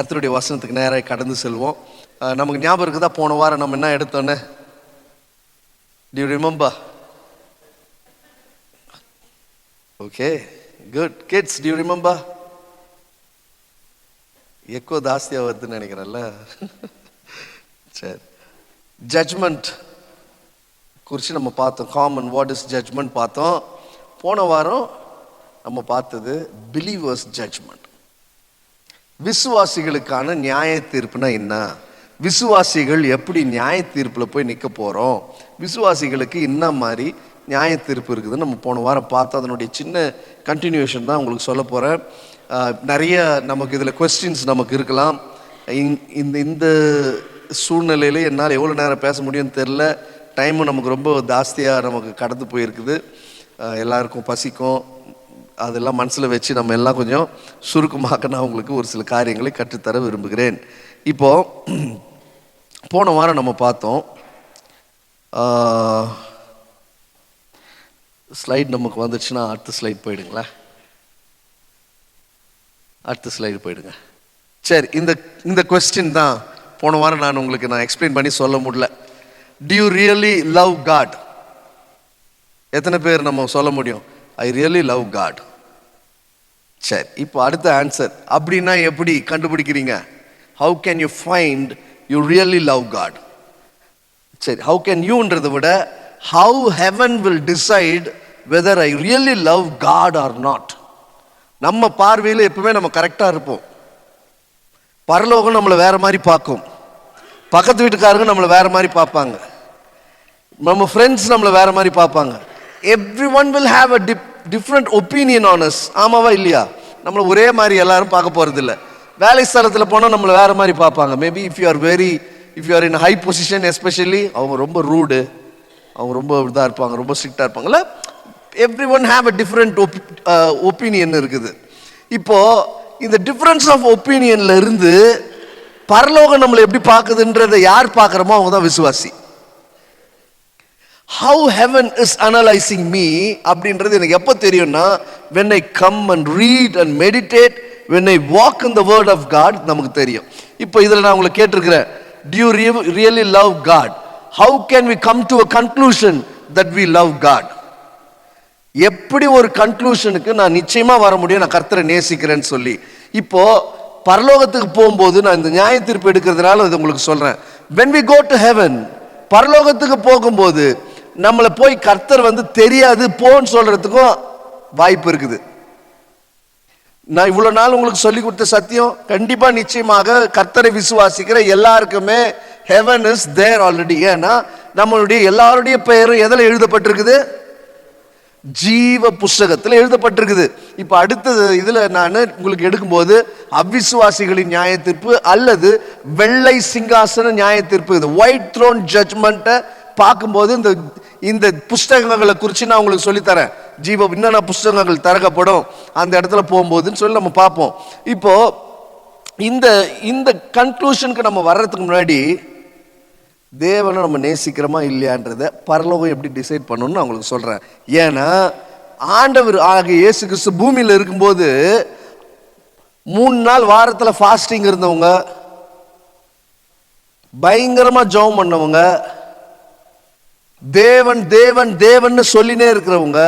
கர்த்தருடைய வசனத்துக்கு நேராக கடந்து செல்வோம். நமக்கு ஞாபகம் இருக்குதா, போன வாரம் நம்ம என்ன எடுத்தோன்னு? Do you remember? Okay, good. Kids, do you remember? Echo தாஸ்தியாக வருதுன்னு நினைக்கிறேன்ல. சரி, ஜட்ஜ்மெண்ட் குறித்து நம்ம பார்த்தோம். காமன் வாட் இஸ் ஜட்ஜ்மெண்ட் பார்த்தோம். போன வாரம் நம்ம பார்த்தது பிலீவர்ஸ் ஜட்ஜ்மெண்ட். விசுவாசிகளுக்கான நியாய தீர்ப்புனா என்ன, விசுவாசிகள் எப்படி நியாய தீர்ப்பில் போய் நிற்க போகிறோம், விசுவாசிகளுக்கு என்ன மாதிரி நியாய தீர்ப்பு இருக்குதுன்னு நம்ம போன வாரம் பார்த்தோம். அதனுடைய சின்ன கண்டினியூஷன் தான் உங்களுக்கு சொல்ல போகிறேன். நிறைய நமக்கு இதில் கொஸ்டின்ஸ் நமக்கு இருக்கலாம். இந்த சூழ்நிலையில் என்னால் எவ்வளோ நேரம் பேச முடியும்னு தெரில. டைமும் நமக்கு ரொம்ப ஜாஸ்தியாக நமக்கு கடந்து போயிருக்குது. எல்லாருக்கும் பசிக்கும். அதெல்லாம் மனசில் வச்சு நம்ம எல்லாம் கொஞ்சம் சுருக்கமாக நான் உங்களுக்கு ஒரு சில காரியங்களை கற்றுத்தர விரும்புகிறேன். இப்போது போன வாரம் நம்ம பார்த்தோம், ஸ்லைட் நமக்கு வந்துச்சுன்னா அடுத்த ஸ்லைட் போயிடுங்களா, அடுத்த ஸ்லைடு போயிடுங்க. சரி, இந்த கொஸ்டின் தான் போன வாரம் நான் எக்ஸ்பிளைன் பண்ணி சொல்ல முடியல. Do you really love God? எத்தனை பேர் நம்ம சொல்ல முடியும் I really love God? சரி, இப்போ அடுத்த ஆன்சர், அப்படின்னா எப்படி கண்டுபிடிக்கிறீங்க? How can you find you really love God? சரி, how can youன்றதை விட how heaven will decide whether I really love God or not. நம்ம பார்வையில் எப்பவுமே நம்ம கரெக்டாக இருப்போம். பரலோகம் நம்மளை வேற மாதிரி பார்க்கும், பக்கத்து வீட்டுக்காரங்க நம்மளை வேற மாதிரி பார்ப்பாங்க, நம்ம ஃப்ரெண்ட்ஸ் நம்மளை வேற மாதிரி பார்ப்பாங்க. Everyone will have a different opinion on us. ஆமாவா இல்லையா? நம்மளை ஒரே மாதிரி எல்லாரும் பார்க்க போகிறது இல்லை. வேலை ஸ்தலத்தில் போனால் நம்மளை வேற மாதிரி பார்ப்பாங்க. Maybe if you R in high position especially, அவங்க ரொம்ப ரூடு, அவங்க ரொம்ப இதாக இருப்பாங்க, ரொம்ப ஸ்ட்ரிக்டாக இருப்பாங்கல்ல. everyone have a different opinion இருக்குது. இப்போது இந்த டிஃப்ரென்ஸ் ஆஃப் ஒப்பீனியன்ல இருந்து பரலோகம் நம்மளை எப்படி பார்க்குதுன்றதை யார் பார்க்குறோமோ அவங்க தான் விசுவாசி. How heaven is analyzing me அப்படின்றது எனக்கு எப்போ தெரியும்னா, when I come and read and meditate, when I walk in the word of God, நமக்கு தெரியும். இப்போ இதில் நான் உங்களை கேட்டிருக்கிறேன், do you really love God? How can we come to a conclusion that we love God? எப்படி ஒரு கன்க்ளூஷனுக்கு நான் நிச்சயமா வர முடியும் நான் கர்த்தரை நேசிக்கிறேன்னு சொல்லி? இப்போ பரலோகத்துக்கு போகும்போது நான் இந்த நியாய தீர்ப்பு எடுக்கிறதுனால இது உங்களுக்கு சொல்றேன். when we go to heaven, பரலோகத்துக்கு போகும்போது நம்மளை போய் கர்த்தர் தெரியாது போன்னு சொல்றதுக்கும் வாய்ப்பு இருக்குது. நான் இவ்வளவு நாள் உங்களுக்கு சொல்லி கொடுத்த சத்தியம் கண்டிப்பா நிச்சயமாக கர்த்தரை விசுவாசிக்கிற எல்லாருக்குமே heaven is there already. ஏன்னா நம்மளுடைய எல்லாருடைய பெயரும் எதில் எழுதப்பட்டிருக்குது? ஜீவ புஸ்தகத்தில் எழுதப்பட்டிருக்குது. இப்போ அடுத்தது இதில் நான் உங்களுக்கு எடுக்கும்போது அவிசுவாசிகளின் நியாய தீர்ப்பு அல்லது வெள்ளை சிங்காசன நியாய தீர்ப்பு, இந்த ஒயிட் த்ரோன் ஜட்ஜ்மெண்ட்டை பார்க்கும்போது இந்த புஸ்தகங்களை குறித்து நான் உங்களுக்கு சொல்லித்தரேன். என்னென்ன புஸ்தகங்கள் திறக்கப்படும் அந்த இடத்துல போகும்போதுன்னு சொல்லி நம்ம பார்ப்போம். இப்போ இந்த கன்க்ளூஷனுக்கு நம்ம வர்றதுக்கு முன்னாடி தேவனை நம்ம நேசிக்கிறோமா இல்லையான்றதை பரலோகம் எப்படி டிசைட் பண்ணணும்னு நான் உங்களுக்கு சொல்கிறேன். ஏன்னா ஆண்டவர் ஆகிய இயேசு கிறிஸ்து பூமியில் இருக்கும்போது 3 நாள் வாரத்தில் ஃபாஸ்டிங் இருந்தவங்க, பயங்கரமாக ஜெபம் பண்ணவங்க, தேவன் தேவன் தேவன்னு சொல்லினே இருக்கிறவங்க,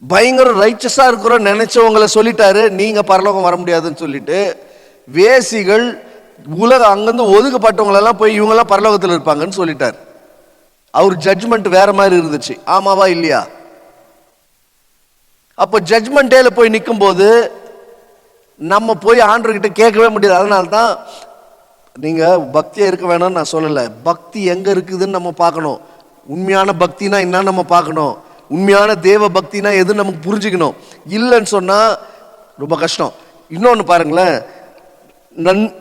பயங்கர ரைச்சஸாக இருக்கிறோம் நினைச்சவங்களை சொல்லிட்டாரு நீங்க பரலோகம் வர முடியாதுன்னு சொல்லிட்டு, வேசிகள் உலகம் அங்கிருந்து ஒதுக்கப்பட்டவங்களெல்லாம் போய் இவங்கெல்லாம் பரலோகத்தில் இருப்பாங்கன்னு சொல்லிட்டார். அவர் ஜட்ஜ்மெண்ட் வேற மாதிரி இருந்துச்சு. ஆமாவா இல்லையா? அப்போ ஜட்ஜ்மெண்ட் டேல போய் நிற்கும் போது நம்ம போய் ஆண்டவர்கிட்ட கேட்கவே முடியாது. அதனால தான் நீங்க பக்தியா இருக்க வேணும்னு நான் சொல்லலை. பக்தி எங்க இருக்குதுன்னு நம்ம பார்க்கணும். உண்மையான பக்தினா என்னன்னு நம்ம பார்க்கணும். உண்மையான தேவ பக்தினா எது நமக்கு புரிஞ்சுக்கணும். இல்லைன்னு சொன்னா ரொம்ப கஷ்டம். இன்னொன்று பாருங்களேன்,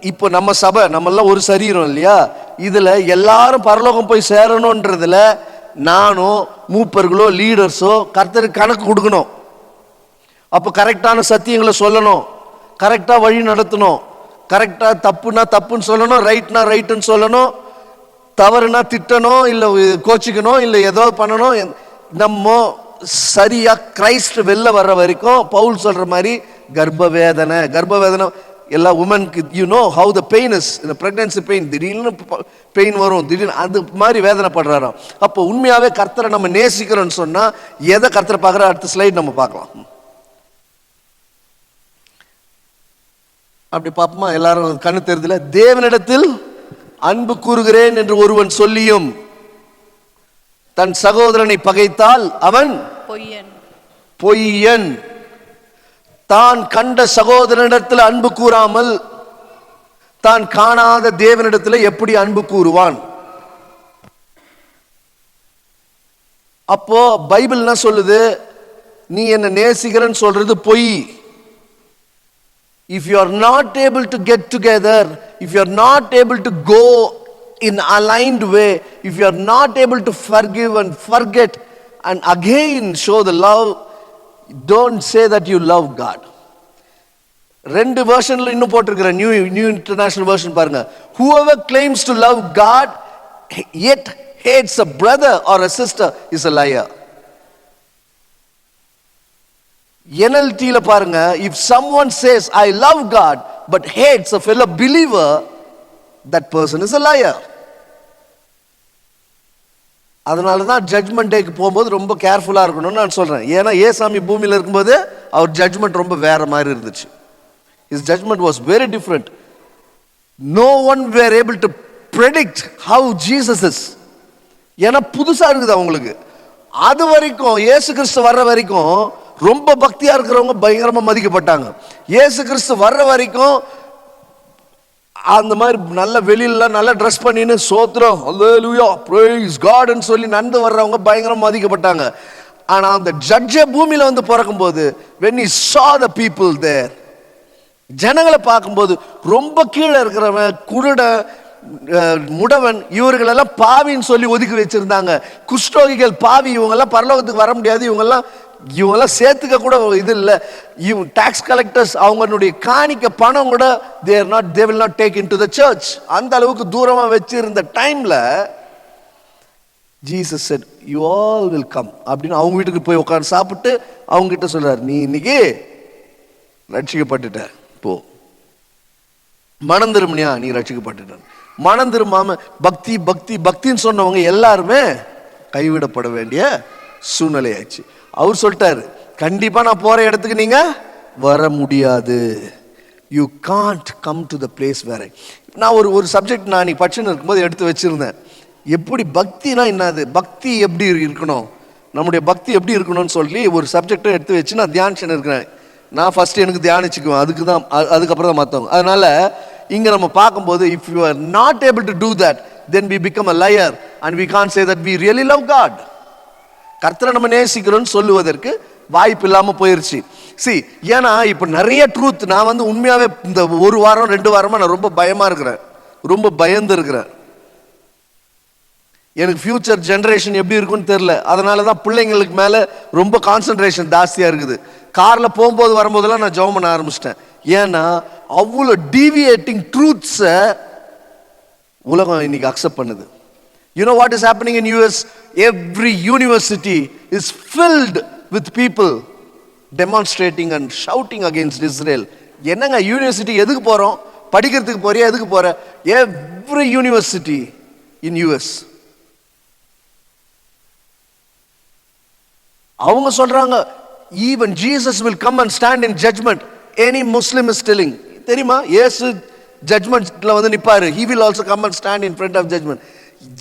இப்போ நம்ம சபை நம்மெல்லாம் ஒரு சரீரம் இல்லையா? இதுல எல்லாரும் பரலோகம் போய் சேரணும்ன்றதுல நானும் மூப்பர்களோ லீடர்ஸோ கர்த்தருக்கு கணக்கு கொடுக்கணும். அப்போ கரெக்டான சத்தியங்களை சொல்லணும், கரெக்டா வழி நடத்தணும், கரெக்டா தப்புனா தப்புன்னு சொல்லணும், ரைட்னா ரைட்டுன்னு சொல்லணும், தவறுனா திட்டணும், இல்லை கோச்சிக்கணும், இல்லை ஏதோ பண்ணணும். நம்ம சரியா கிரைஸ்ட் வெளில வர்ற வரைக்கும் பவுல் சொல்ற மாதிரி கர்ப்பவேதனை எல்லா உமனுக்கு ஹவு த பெயின் இஸ், இந்த பிரெக்னன்சி பெயின், திடீர்னு பெயின் வரும், திடீர்னு அது மாதிரி வேதனைப்படுறாராம். அப்போ உண்மையாவே கர்த்தரை நம்ம நேசிக்கிறோம்னு சொன்னா எதை கர்த்தரை பார்க்குற? அடுத்த ஸ்லைட் நம்ம பார்க்கலாம். அப்படி பார்ப்போமா? எல்லாரும் கண்ணு தெரியுதுல. தேவனிடத்தில் அன்பு கூறுகிறேன் என்று ஒருவன் சொல்லியும் தன் சகோதரனை பகைத்தால் அவன் பொய்யன். தான் கண்ட சகோதரனிடத்தில் அன்பு கூறாமல் தான் காணாத தேவனிடத்தில் எப்படி அன்பு கூறுவான்? அப்போ பைபிள் என்ன சொல்லுது? நீ என்ன நேசிக்கிறன்னு சொல்றது பொய். If you are not able to get together, if you are not able to go in aligned way, if you are not able to forgive and forget and again show the love, don't say that you love God. ரெண்டு வெர்ஷன்ல இன்னும் போட்டிருக்கிற new international version பாருங்க. Whoever claims to love God yet hates a brother or a sister is a liar. NLT-ல பாருங்க, if someone says I love God but hates a fellow believer, that person is a liar. அதனால தான் judgement டேக்கு போகும்போது ரொம்ப கேர்ஃபுல்லாக இருக்கணும்னு நான் சொல்கிறேன். ஏன்னா ஏசாமி பூமியில் இருக்கும்போது அவர் ஜட்ஜ்மெண்ட் ரொம்ப வேற மாதிரி இருந்துச்சு. His judgment was very different. No one were able to predict how Jesus is. ஏன்னா புதுசாக இருக்குது அவங்களுக்கு. அது வரைக்கும் இயேசு கிறிஸ்து வர்ற வரைக்கும் ரொம்ப பக்தியா இருக்கிறவங்க பயங்கரமா மதிக்கப்பட்டாங்க. இயேசு கிறிஸ்து வர்ற வரைக்கும் அந்த மாதிரி நல்ல வெளியில நல்ல ட்ரெஸ் பண்ணின்னு சோத்ரம் அல்லேலூயா பிரைஸ் காட் ன்னு சொல்லி நடந்து வர்றவங்க பயங்கரமா மதிக்கப்பட்டாங்க. ஆனா அந்த ஜட்ஜ் பூமியில வந்து பிறக்கும் போது when he saw the people there, ஜனங்களை பார்க்கும்போது ரொம்ப கீழே இருக்கிறவன், குருட, முடவன், இவர்களெல்லாம் பாவின்னு சொல்லி ஒதுக்கி வச்சிருந்தாங்க. குஷ்டோகிகள் பாவி, இவங்கெல்லாம் பரலோகத்துக்கு வர முடியாது, இவங்கெல்லாம் சேர்த்துக்க கூட இது இல்லை. டாக்ஸ் கலெக்டர்ஸ் அவங்களுடைய காணிக்க பணம் கூட they will not take into the church. அந்த அளவுக்கு தூரமா வச்சிருந்த டைம்ல Jesus said you all will come அப்படின்னு அவங்க வீட்டுக்கு போய் உட்கார்ந்து சாப்பிட்டு அவங்க கிட்ட சொல்றாரு, நீ இன்னைக்கு ரட்சிக்கப்பட்டுட்ட, போ மனம் திரும்பினியா, நீ ரட்சிக்கப்பட்டுட்ட. மனம் திரும்பாம பக்தி பக்தி பக்தின்னு சொன்னவங்க எல்லாருமே கைவிடப்பட வேண்டிய சூழ்நிலை ஆயிடுச்சு. அவர் சொல்லிட்டாரு, கண்டிப்பா நான் போற இடத்துக்கு நீங்க வர முடியாது. You can't come to the place வேற. நான் ஒரு சப்ஜெக்ட் நான் நீ படிச்சுன்னு இருக்கும்போது எடுத்து வச்சிருந்தேன். எப்படி பக்தினா என்னது, பக்தி எப்படி இருக்கணும், நம்முடைய பக்தி எப்படி இருக்கணும்னு சொல்லி ஒரு சப்ஜெக்டை எடுத்து வச்சு நான் தியானிச்சுன்னு இருக்கிறேன். நான் ஃபர்ஸ்ட் எனக்கு தியானிச்சுக்குவேன், அதுக்கப்புறம் தான் மற்றவங்க. அதனால இங்க நம்ம பார்க்கும்போது if you are not able to do that then we become a liar and we can't say that we really love God. கர்த்தரை நம்ம நேசிக்கிறோம்னு சொல்லுவதற்கு வாய்ப்பு இல்லாம போயிருச்சு. ஏன்னா இப்ப நிறைய ட்ரூத் நான் வந்து உண்மையாவே இந்த ஒரு வாரம் 2 வாரமா நான் ரொம்ப பயமா இருக்கிறேன், ரொம்ப பயந்து இருக்கிறேன். எனக்கு ஃபியூச்சர் ஜெனரேஷன் எப்படி இருக்குன்னு தெரியல. அதனாலதான் பிள்ளைங்களுக்கு மேல ரொம்ப கான்சென்ட்ரேஷன் ஜாஸ்தியா இருக்குது. கார்ல போகும்போது வரும்போதெல்லாம் நான் ஜெபம் பண்ண ஆரம்பிச்சிட்டேன். ஏன்னா அவ்வளோ டீவியேட்டிங் ட்ரூத்ஸை உலகம் இன்னைக்கு அக்செப்ட் பண்ணுது. You know what is happening in US? Every university is filled with people demonstrating and shouting against Israel. என்னங்க யூனிவர்சிட்டி எதுக்கு போறோம்? படிக்கிறதுக்கு போறியா, எதுக்கு போற? Every university in US. அவங்க சொல்றாங்க even Jesus will come and stand in judgment. Any Muslim is telling, தெரியுமா? இயேசு ஜட்ஜ்மெண்ட்ல வந்து நிப்பாரு. He will also come and stand in front of judgment.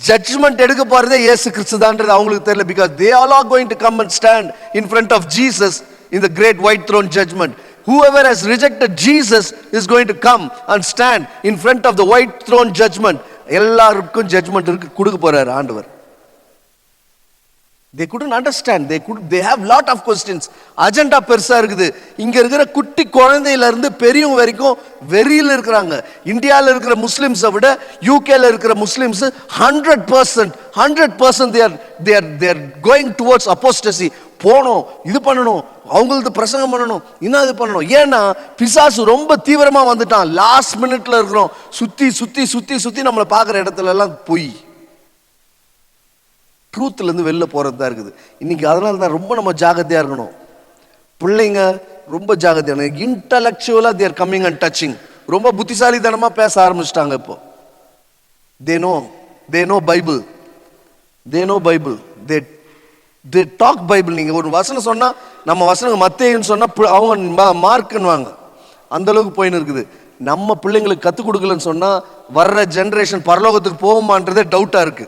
Judgement எடுக்க போறதே இயேசு கிறிஸ்துதான்றது அவங்களுக்கு தெரியல. because they all are going to come and stand in front of Jesus in the great white throne judgment. Whoever has rejected Jesus is going to come and stand in front of the white throne judgment. எல்லாருக்கும் judgement கொடுக்க போறாரு ஆண்டவர். They couldn't understand. They have lot of questions. Agenda பெருசா இருக்குது. இங்க இருக்கிற குட்டி குழந்தையில இருந்து பெரியவங்க வரைக்கும் வெறியில இருக்கிறாங்க. இந்தியாவில் இருக்கிற முஸ்லிம்ஸை விட யூகேல இருக்கிற Muslims 100% they are going towards apostasy. போனோம், இது பண்ணணும், அவங்களுக்கு பிரசங்கம் பண்ணணும், இன்னும் இது பண்ணணும். ஏன்னா பிசாசு ரொம்ப தீவிரமா வந்துட்டான். லாஸ்ட் மினிட்ல இருக்கிறோம். சுத்தி சுத்தி சுத்தி சுத்தி நம்மளை பார்க்குற இடத்துல எல்லாம் பொய், ட்ரூத்ல இருந்து வெளில போறது தான் இருக்குது இன்னைக்கு. அதனால தான் ரொம்ப நம்ம ஜாகிரதையா இருக்கணும். பிள்ளைங்க ரொம்ப ஜாகிரதையா, இன்டலெக்சுவலா they are coming and touching. ரொம்ப புத்திசாலித்தனமா பேச ஆரம்பிச்சிட்டாங்க. இப்போ they know Bible, they talk Bible. நீங்க ஒரு வசனம் சொன்னா, நம்ம வசனம் மத்தேயுன்னு சொன்னா அவங்க மார்க்னுவாங்க. அந்த அளவுக்கு போயின்னு இருக்குது. நம்ம பிள்ளைங்களுக்கு கற்றுக் கொடுக்கலன்னு சொன்னா வர்ற ஜெனரேஷன் பரலோகத்துக்கு போகுமான்றதே டவுட்டா இருக்கு.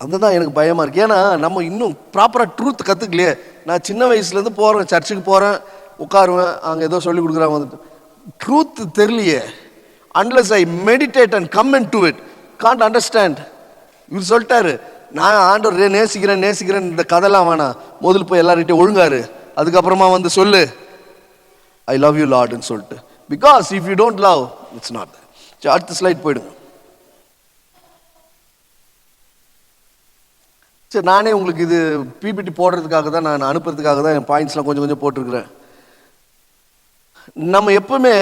அதுதான் எனக்கு பயமா இருக்கு. ஏன்னா நம்ம இன்னும் ப்ராப்பரா ட்ரூத் கத்துக்கலையே. நான் சின்ன வயசுல இருந்து போறேன், சர்ச்சுக்கு போறேன், உட்காருவேன், அங்க ஏதோ சொல்லி கொடுக்குறாங்க, வந்துட்டு ட்ரூத் தெரியலையே. unless I meditate and come into it, can't understand. இவர் சொல்லிட்டாரு, நான் ஆண்டவர் நேசிக்கிறேன் இந்த கதைலாம் வேணாம், முதல்ல போய் எல்லார்கிட்டையும் ஒழுங்காரு, அதுக்கப்புறமா வந்து சொல்லு I love you Lord ன்னு சொல்லிட்டு. Because if you don't love, it's not there. அடுத்த ஸ்லைட் போயிடுங்க. சரி, நானே உங்களுக்கு இது பிபிடி போடுறதுக்காக தான், நான் அனுப்புறதுக்காக தான் என் பாயிண்ட்ஸ்லாம் கொஞ்சம் போட்டிருக்கிறேன். நம்ம எப்பவுமே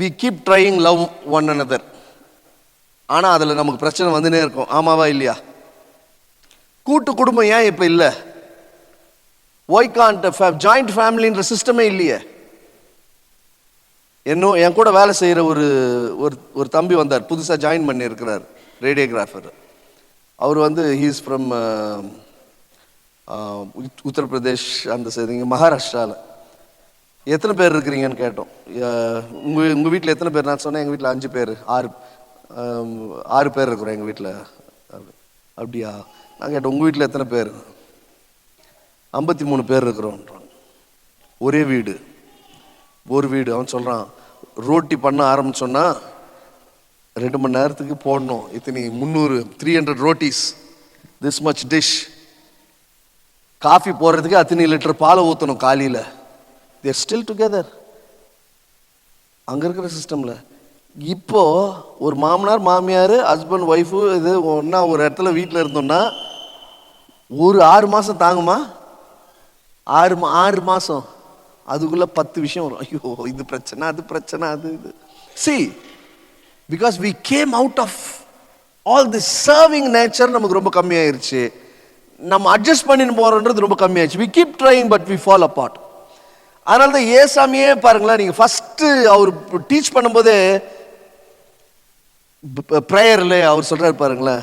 we keep trying love one another, ஆனால் அதில் நமக்கு பிரச்சனை வந்துனே இருக்கும். ஆமாவா இல்லையா? கூட்டு குடும்பம் ஏன் இப்போ இல்லை? why can't ஜாயிண்ட் ஃபேமிலின்ற சிஸ்டமே இல்லையே. என் கூட வேலை செய்கிற ஒரு தம்பி வந்தார், புதுசாக ஜாயின் பண்ணி இருக்கிறார், ரேடியோகிராஃபர். அவர் வந்து ஹீஸ் ஃப்ரம் உத்தரப்பிரதேஷ், அந்த சைடு, மகாராஷ்டிராவில். எத்தனை பேர் இருக்கிறீங்கன்னு கேட்டோம். உங்கள் வீட்டில் எத்தனை பேர்? நான் சொன்னேன், எங்கள் வீட்டில் 5 பேர், 6 பேர் இருக்கிறோம் எங்கள் வீட்டில். அப்படியா? நான் கேட்டேன், உங்கள் வீட்டில் எத்தனை பேர்? 53 பேர் இருக்கிறோன்றான். ஒரே வீடு, ஒரு வீடு. அவன் சொல்கிறான், ரோட்டி பண்ண ஆரம்பிச்சோன்னா 2 மணி நேரத்துக்கு போடணும் இத்தனை 300 rotis, this much dish. Coffee போடுறதுக்கு அத்தனை லிட்டர் பாலை ஊற்றணும் காலையில். தேர் ஸ்டில் டுகெதர். அங்கே இருக்கிற சிஸ்டமில் இப்போ ஒரு மாமனார் மாமியார், ஹஸ்பண்ட் ஒய்ஃபு, இது ஒன்றா ஒரு இடத்துல வீட்டில் இருந்தோம்னா ஒரு 6 மாதம் தாங்குமா? 6 மாதம் அதுக்குள்ளே 10 விஷயம் வரும். ஐயோ, இது பிரச்சனை, அது பிரச்சனை, அது இது. See, because we came out of all this serving nature, நமக்கு ரொம்ப கம்மியாயிருச்சு. நம்ம அட்ஜஸ்ட் பண்ணின்னு போகிறோன்றது ரொம்ப கம்மியாயிடுச்சு. we keep trying but we fall apart. அதனால தான் ஏசாமியே பாருங்களேன், நீங்கள் ஃபஸ்ட்டு அவர் டீச் பண்ணும்போதே ப்ரேயரில் அவர் சொல்கிறார் பாருங்களேன்,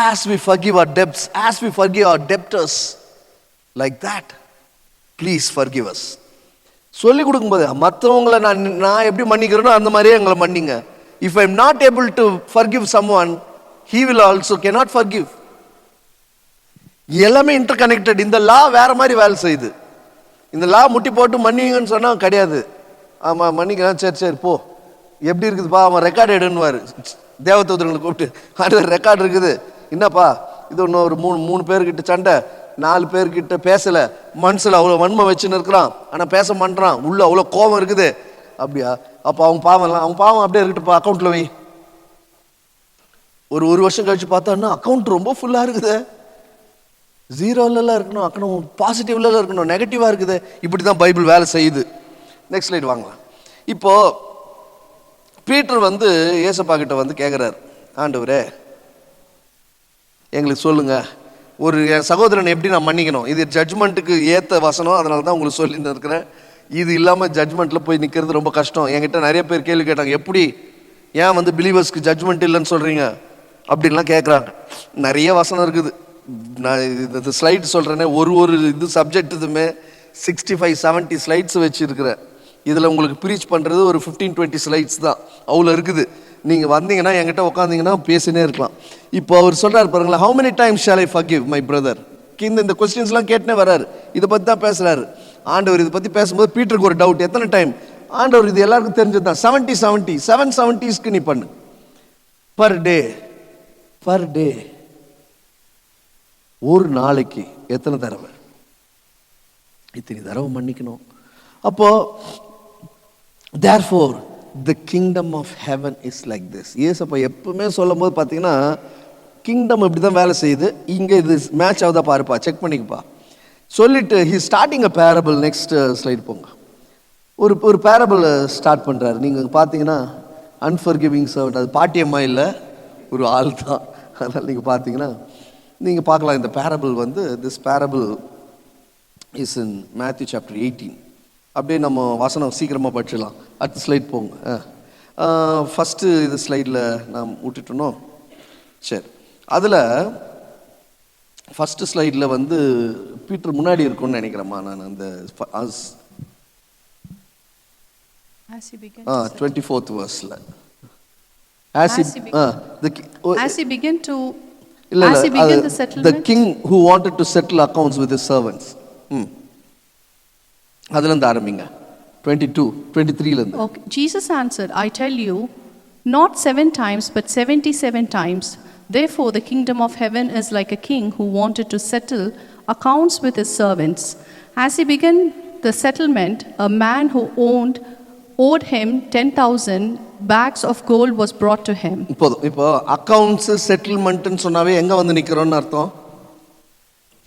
as we forgive our debts, as we forgive our debtors, like that please forgive us. சொல்லி கொடுக்கும்போது மற்றவங்களை நான் எப்படி மன்னிக்கிறேனோ அந்த மாதிரியே எங்களை மன்னிங்க. if I am not able to forgive someone, he will also cannot forgive. எல்லாமே இன்டர் கனெக்டட். இந்த லா வேற மாதிரி வேலை செய்யுது. இந்த லா முட்டி போட்டு மன்னிங்கன்னு சொன்னால் கிடையாது. ஆமாம் மன்னிக்கலாம், சரி போ, எப்படி இருக்குதுப்பா, அவன் ரெக்கார்டு எடுன்னுவார். தேவதூதர்களை கூப்பிட்டு, அது ரெக்கார்டு இருக்குது, என்னப்பா இது ஒன்று ஒரு 3 பேர்கிட்ட சண்டை, 4 பேர்கிட்ட பேசலை, மனசில் அவ்வளோ வன்மை வச்சுன்னு இருக்கிறான், ஆனால் பேச மாட்டான், உள்ள அவ்வளோ கோபம் இருக்குது. அப்படியா? அப்போ அவங்க பாவம் அப்படியே இருக்கட்டுப்பா, அக்கௌண்ட்டில் வை. ஒரு வருஷம் கழிச்சு பார்த்தோன்னா அக்கௌண்ட் ரொம்ப ஃபுல்லாக இருக்குது, 0லலாம் இருக்கணும், அக்கௌண்ட் பாசிட்டிவ்லாம் இருக்கணும், நெகட்டிவாக இருக்குது. இப்படி தான் பைபிள் வேலை செய்யுது. நெக்ஸ்ட் ஸ்லைட் வாங்கலாம். இப்போ பீட்டர் வந்து ஏசப்பா கிட்ட வந்து கேட்குறாரு, ஆண்டவரே எங்களுக்கு சொல்லுங்க, ஒரு என் சகோதரனை எப்படி நான் மன்னிக்கணும்? இது ஜட்ஜ்மெண்ட்டுக்கு ஏற்ற வசனம், அதனால தான் உங்களுக்கு சொல்லிட்டு இருக்கிறேன். இது இல்லாமல் ஜட்ஜ்மெண்ட்டில் போய் நிற்கிறது ரொம்ப கஷ்டம். என்கிட்ட நிறைய பேர் கேள்வி கேட்டாங்க, எப்படி ஏன் வந்து பிலீவர்ஸ்க்கு ஜட்ஜ்மெண்ட் இல்லைன்னு சொல்கிறீங்க அப்படின்லாம் கேட்குறாங்க. நிறைய வசனம் இருக்குது. நான் இந்த ஸ்லைட் சொல்கிறேன்னே, ஒரு இது சப்ஜெக்ட்டுமே 65-70 ஸ்லைட்ஸ் வச்சுருக்கிறேன். இதில் உங்களுக்கு ப்ரீச் பண்ணுறது ஒரு 15-20 ஸ்லைட்ஸ் தான், அவ்வளோ இருக்குது. நீங்கள் வந்தீங்கன்னா என்கிட்ட உட்காந்திங்கன்னா பேசினே இருக்கலாம். இப்போ அவர் சொல்கிறார் பாருங்களேன், how many times shall I forgive my brother? இந்த கொஸ்டின்ஸ்லாம் கேட்டுனே வர்றாரு, இதை பற்றி தான் பேசுகிறாரு ஆண்டவர். இதை பற்றி பேசும்போது பீட்டருக்கு ஒரு டவுட், எத்தனை டைம்? ஆண்டவர் இது எல்லாருக்கும் தெரிஞ்சது தான், 770s நீ பண்ணு, பர் டே, ஒரு நாளைக்கு எத்தனை தடவை? இத்தனை தடவை மன்னிக்கணும். அப்போ therefore the kingdom of heaven is like this. ஏசப்பா எப்பவுமே சொல்லும் போது பார்த்தீங்கன்னா கிங்டம் இப்படி தான் வேலை செய்யுது. இங்கே இது மேட்ச் ஆகுதா பாருப்பா, செக் பண்ணிக்கப்பா சொல்லிட்டு he starting a parable. Next slide போங்க. ஒரு பேரபிள் ஸ்டார்ட் பண்ணுறாரு. நீங்கள் பார்த்தீங்கன்னா அன்ஃபர்கிவிங் சர்வன்ட், அது பாட்டியம்மா இல்லை, ஒரு ஆள் தான். அதனால் நீங்கள் பார்த்தீங்கன்னா நீங்கள் பார்க்கலாம். இந்த பேரபிள் வந்து this parable is in Matthew chapter 18. அப்படியே நம்ம வசனம் சீக்கிரமாக படிச்சிடலாம். அடுத்த ஸ்லைட் போங்க. ஃபஸ்ட்டு இது ஸ்லைடில் நான் விட்டுட்டோனோ, சரி. அதில் ஃபஸ்ட்டு ஸ்லைடில் வந்து பீட்டர் முன்னாடி இருக்கும்னு நினைக்கிறேம்மா நான். அந்த 24th verseல as he began to the settlement, the king who wanted to settle accounts with his servants. அதுல இருந்து ஆரம்பிங்க. 23 ல இருந்து. Okay. Jesus answered, I tell you, not 7 times but 77 times. Therefore the kingdom of heaven is like a king who wanted to settle accounts with his servants. As he began the settlement, a man who owed him 10,000 bags of gold was brought to him. இப்போ accounts செட்டில்மென்ட்னு சொன்னாவே எங்க வந்து நிக்கிறோம்னு அர்த்தம்?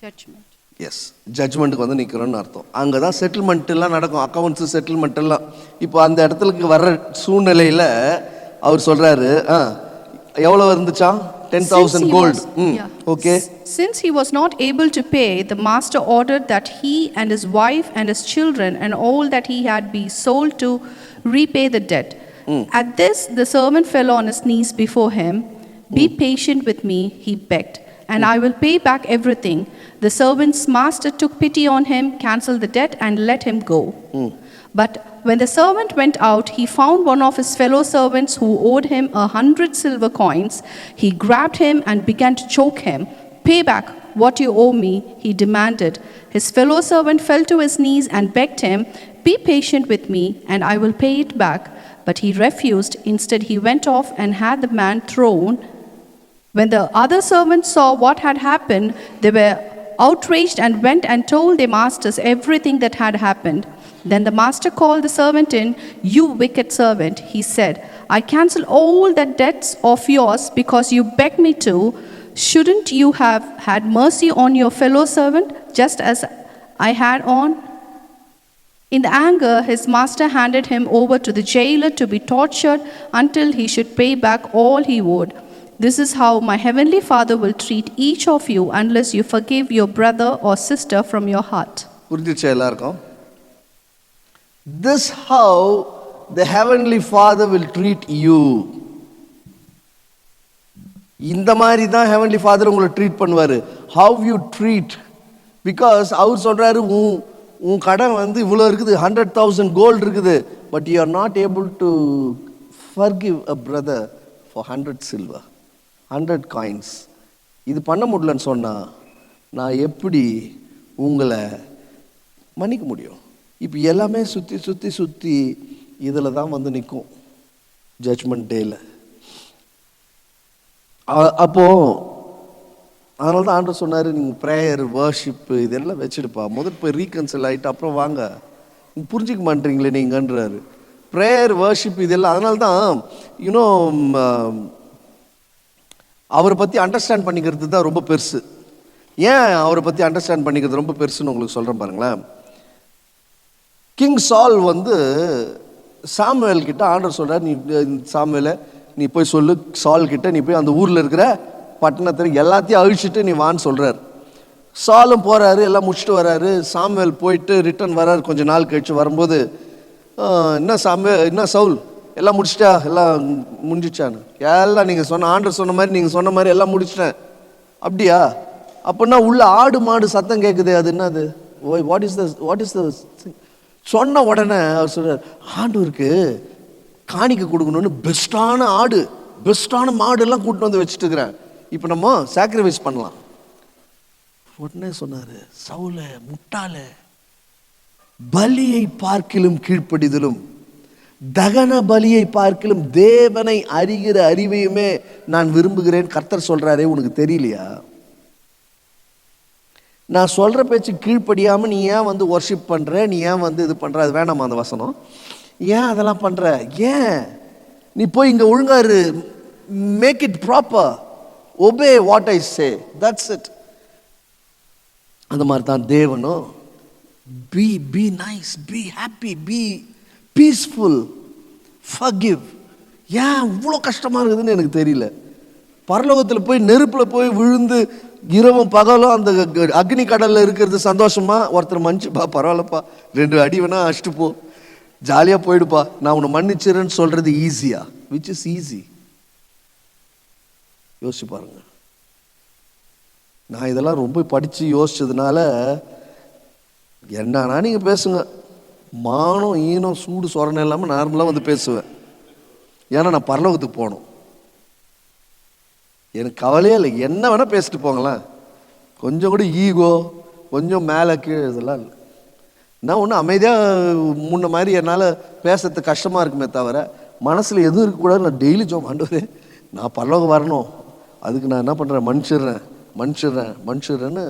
Judgment. S, ஜட்ஜ்மெண்ட்டுக்கு வந்து நிக்கிறோம்னு அர்த்தம். அங்கே தான் settlement எல்லாம் நடக்கும், அக்கவுண்ட்ஸ் செட்டில்மெண்ட் எல்லாம். இப்போ அந்த இடத்துக்கு வர்ற சூழ்நிலையில அவர் சொல்றாரு, எவ்வளவு இருந்துச்சா? 10,000 gold. Okay. Since he was not able to pay, the master ordered that he and his wife and his children and all that he had be sold to repay the debt. At this, the servant fell on his knees before him. Be patient with me, he begged, and I will pay back everything. The servant's master took pity on him, cancelled the debt, and let him go. But when the servant went out, he found one of his fellow servants who owed him 100 silver coins. He grabbed him and began to choke him. Pay back what you owe me, he demanded. His fellow servant fell to his knees and begged him, be patient with me, and I will pay it back. But he refused. Instead, he went off and had the man thrown. When the other servants saw what had happened, they were outraged and went and told their masters everything that had happened. Then the master called the servant in. You wicked servant, he said, I cancel all the debts of yours because you begged me to. Shouldn't you have had mercy on your fellow servant just as I had on? In the anger, his master handed him over to the jailer to be tortured until he should pay back all he owed. This is how my heavenly Father will treat each of you unless you forgive your brother or sister from your heart. புரிஞ்சிச்சா எல்லாருக்கும்? This how the heavenly Father will treat you. இந்த மாதிரி தான் heavenly Father உங்களை treat பண்ணுவாரு. How you treat, because அவர் சொல்றாரு, உன் கடன் வந்து இவ்வளோ இருக்குது, 100,000 கோல்டு இருக்குது, but you are not able to forgive a brother for 100 silver, 100 coins. இது பண்ண முடியலன்னு சொன்னால் நான் எப்படி உங்களை மன்னிக்க முடியும்? இப்போ எல்லாமே சுற்றி சுற்றி சுற்றி இதில் தான் வந்து நிற்கும் ஜட்ஜ்மெண்ட் டேயில். அப்போது அதனால தான் ஆண்டவர் சொன்னார், நீங்கள் ப்ரேயர் வர்ஷிப்பு இதெல்லாம் வச்சுடுப்பா, முதல் போய் ரீகன்சல் ஆகிட்டு அப்புறம் வாங்க. புரிஞ்சிக்க மாட்டீங்களே நீங்கன்றாரு. ப்ரேயர் வர்ஷிப் இதெல்லாம். அதனால தான் யூனோ அவரை பற்றி அண்டர்ஸ்டாண்ட் பண்ணிக்கிறது தான் ரொம்ப பெருசு. ஏன் அவரை பற்றி அண்டர்ஸ்டாண்ட் பண்ணிக்கிறது ரொம்ப பெருசுன்னு உங்களுக்கு சொல்கிறேன் பாருங்களேன். கிங் சால் வந்து சாமுவேல் கிட்ட ஆண்டவர் சொல்கிறார், நீ சாமுவேலை நீ போய் சொல்லு சால் கிட்ட, நீ போய் அந்த ஊரில் இருக்கிற பட்டணத்தில் எல்லாத்தையும் அழிச்சிட்டு நீ வான்னு சொல்கிறார். சாலும் போகிறாரு, எல்லாம் முடிச்சுட்டு வர்றாரு. சாமுவேல் போயிட்டு ரிட்டர்ன் வர்றாரு. கொஞ்சம் நாள் கழிச்சு வரும்போது, என்ன சவுல் எல்லாம் முடிச்சிட்டா, எல்லாம் முடிஞ்சிச்சான்னு. எல்லாம் நீங்கள் சொன்ன ஆண்டவர் சொன்ன மாதிரி, நீங்கள் சொன்ன மாதிரி எல்லாம் முடிச்சிட்டேன். அப்படியா? அப்படின்னா உள்ள ஆடு மாடு சத்தம் கேட்குது, அது என்னது? வாட் இஸ் த சொன்ன உடனே அவர் சொல்கிறார், ஆண்டவருக்கு காணிக்க கொடுக்கணும்னு பெஸ்ட்டான ஆடு பெஸ்ட்டான மாடுலாம் கூட்டிட்டு வந்து வச்சுட்டு இருக்கிறேன், இப்போ நம்ம சாக்ரிஃபைஸ் பண்ணலாம். உடனே சொன்னார், சவுல முட்டாள, பலியை பார்க்கிலும் கீழ்ப்படிதலும் தகன பலியை பார்க்கிலும் தேவனை அறிகிற அறிவையுமே நான் விரும்புகிறேன் கர்த்தர் சொல்றாரே, உனக்கு தெரியலையா? நான் சொல்ற பேச்சு கீழ்ப்படியாம நீ ஏன் வந்து வர்ஷிப் பண்ற, நீ ஏன் வந்து இது பண்ற? அது வேணாமா அந்த வசனம்? ஏன் அதெல்லாம் பண்ற? ஏன் நீ போய் இங்க ஒழுங்கா இரு, make it proper, obey what I say, that's it. அந்த மாதிரி தான் தேவனும், be nice, be happy, be peaceful, forgive. ஏன் இவ்வளோ கஷ்டமா இருக்குதுன்னு எனக்கு தெரியல. பரலோகத்தில் போய் நெருப்பில் போய் விழுந்து இரவும் பகலும் அந்த அக்னி கடலில் இருக்கிறது சந்தோஷமா? ஒருத்தர் மன்னிச்சுப்பா, பரவாயில்லப்பா, 2 அடி வேணா அடிச்சுட்டு போ, ஜாலியாக போயிடுப்பா, நான் உன்னை மன்னிச்சிருன்னு சொல்றது ஈஸியா? Which is easy? யோசிச்சு பாருங்க. நான் இதெல்லாம் ரொம்ப படித்து யோசிச்சதுனால என்னன்னா நீங்கள் பேசுங்க, மானம் ஈனம் சூடு சொரணை இல்லாமல் நார்மலாக வந்து பேசுவேன். ஏன்னா நான் பரலோகத்துக்கு போகணும். எனக்கு கவலையே இல்லை, என்ன வேணால் பேசிட்டு போங்களேன். கொஞ்சம் கூட ஈகோ, கொஞ்சம் மேலே கீழே இதெல்லாம் இல்லை. நான் ஒன்றும் அமைதியாக முன்ன மாதிரி என்னால் பேசுறது கஷ்டமாக இருக்குமே தவிர மனசில் எதுவும் இருக்கக்கூடாது. நான் டெய்லி ஆண்டவரே நான் பரலோகம் வரணும், அதுக்கு நான் என்ன பண்ணுறேன், மனுஷர்றேன்னு.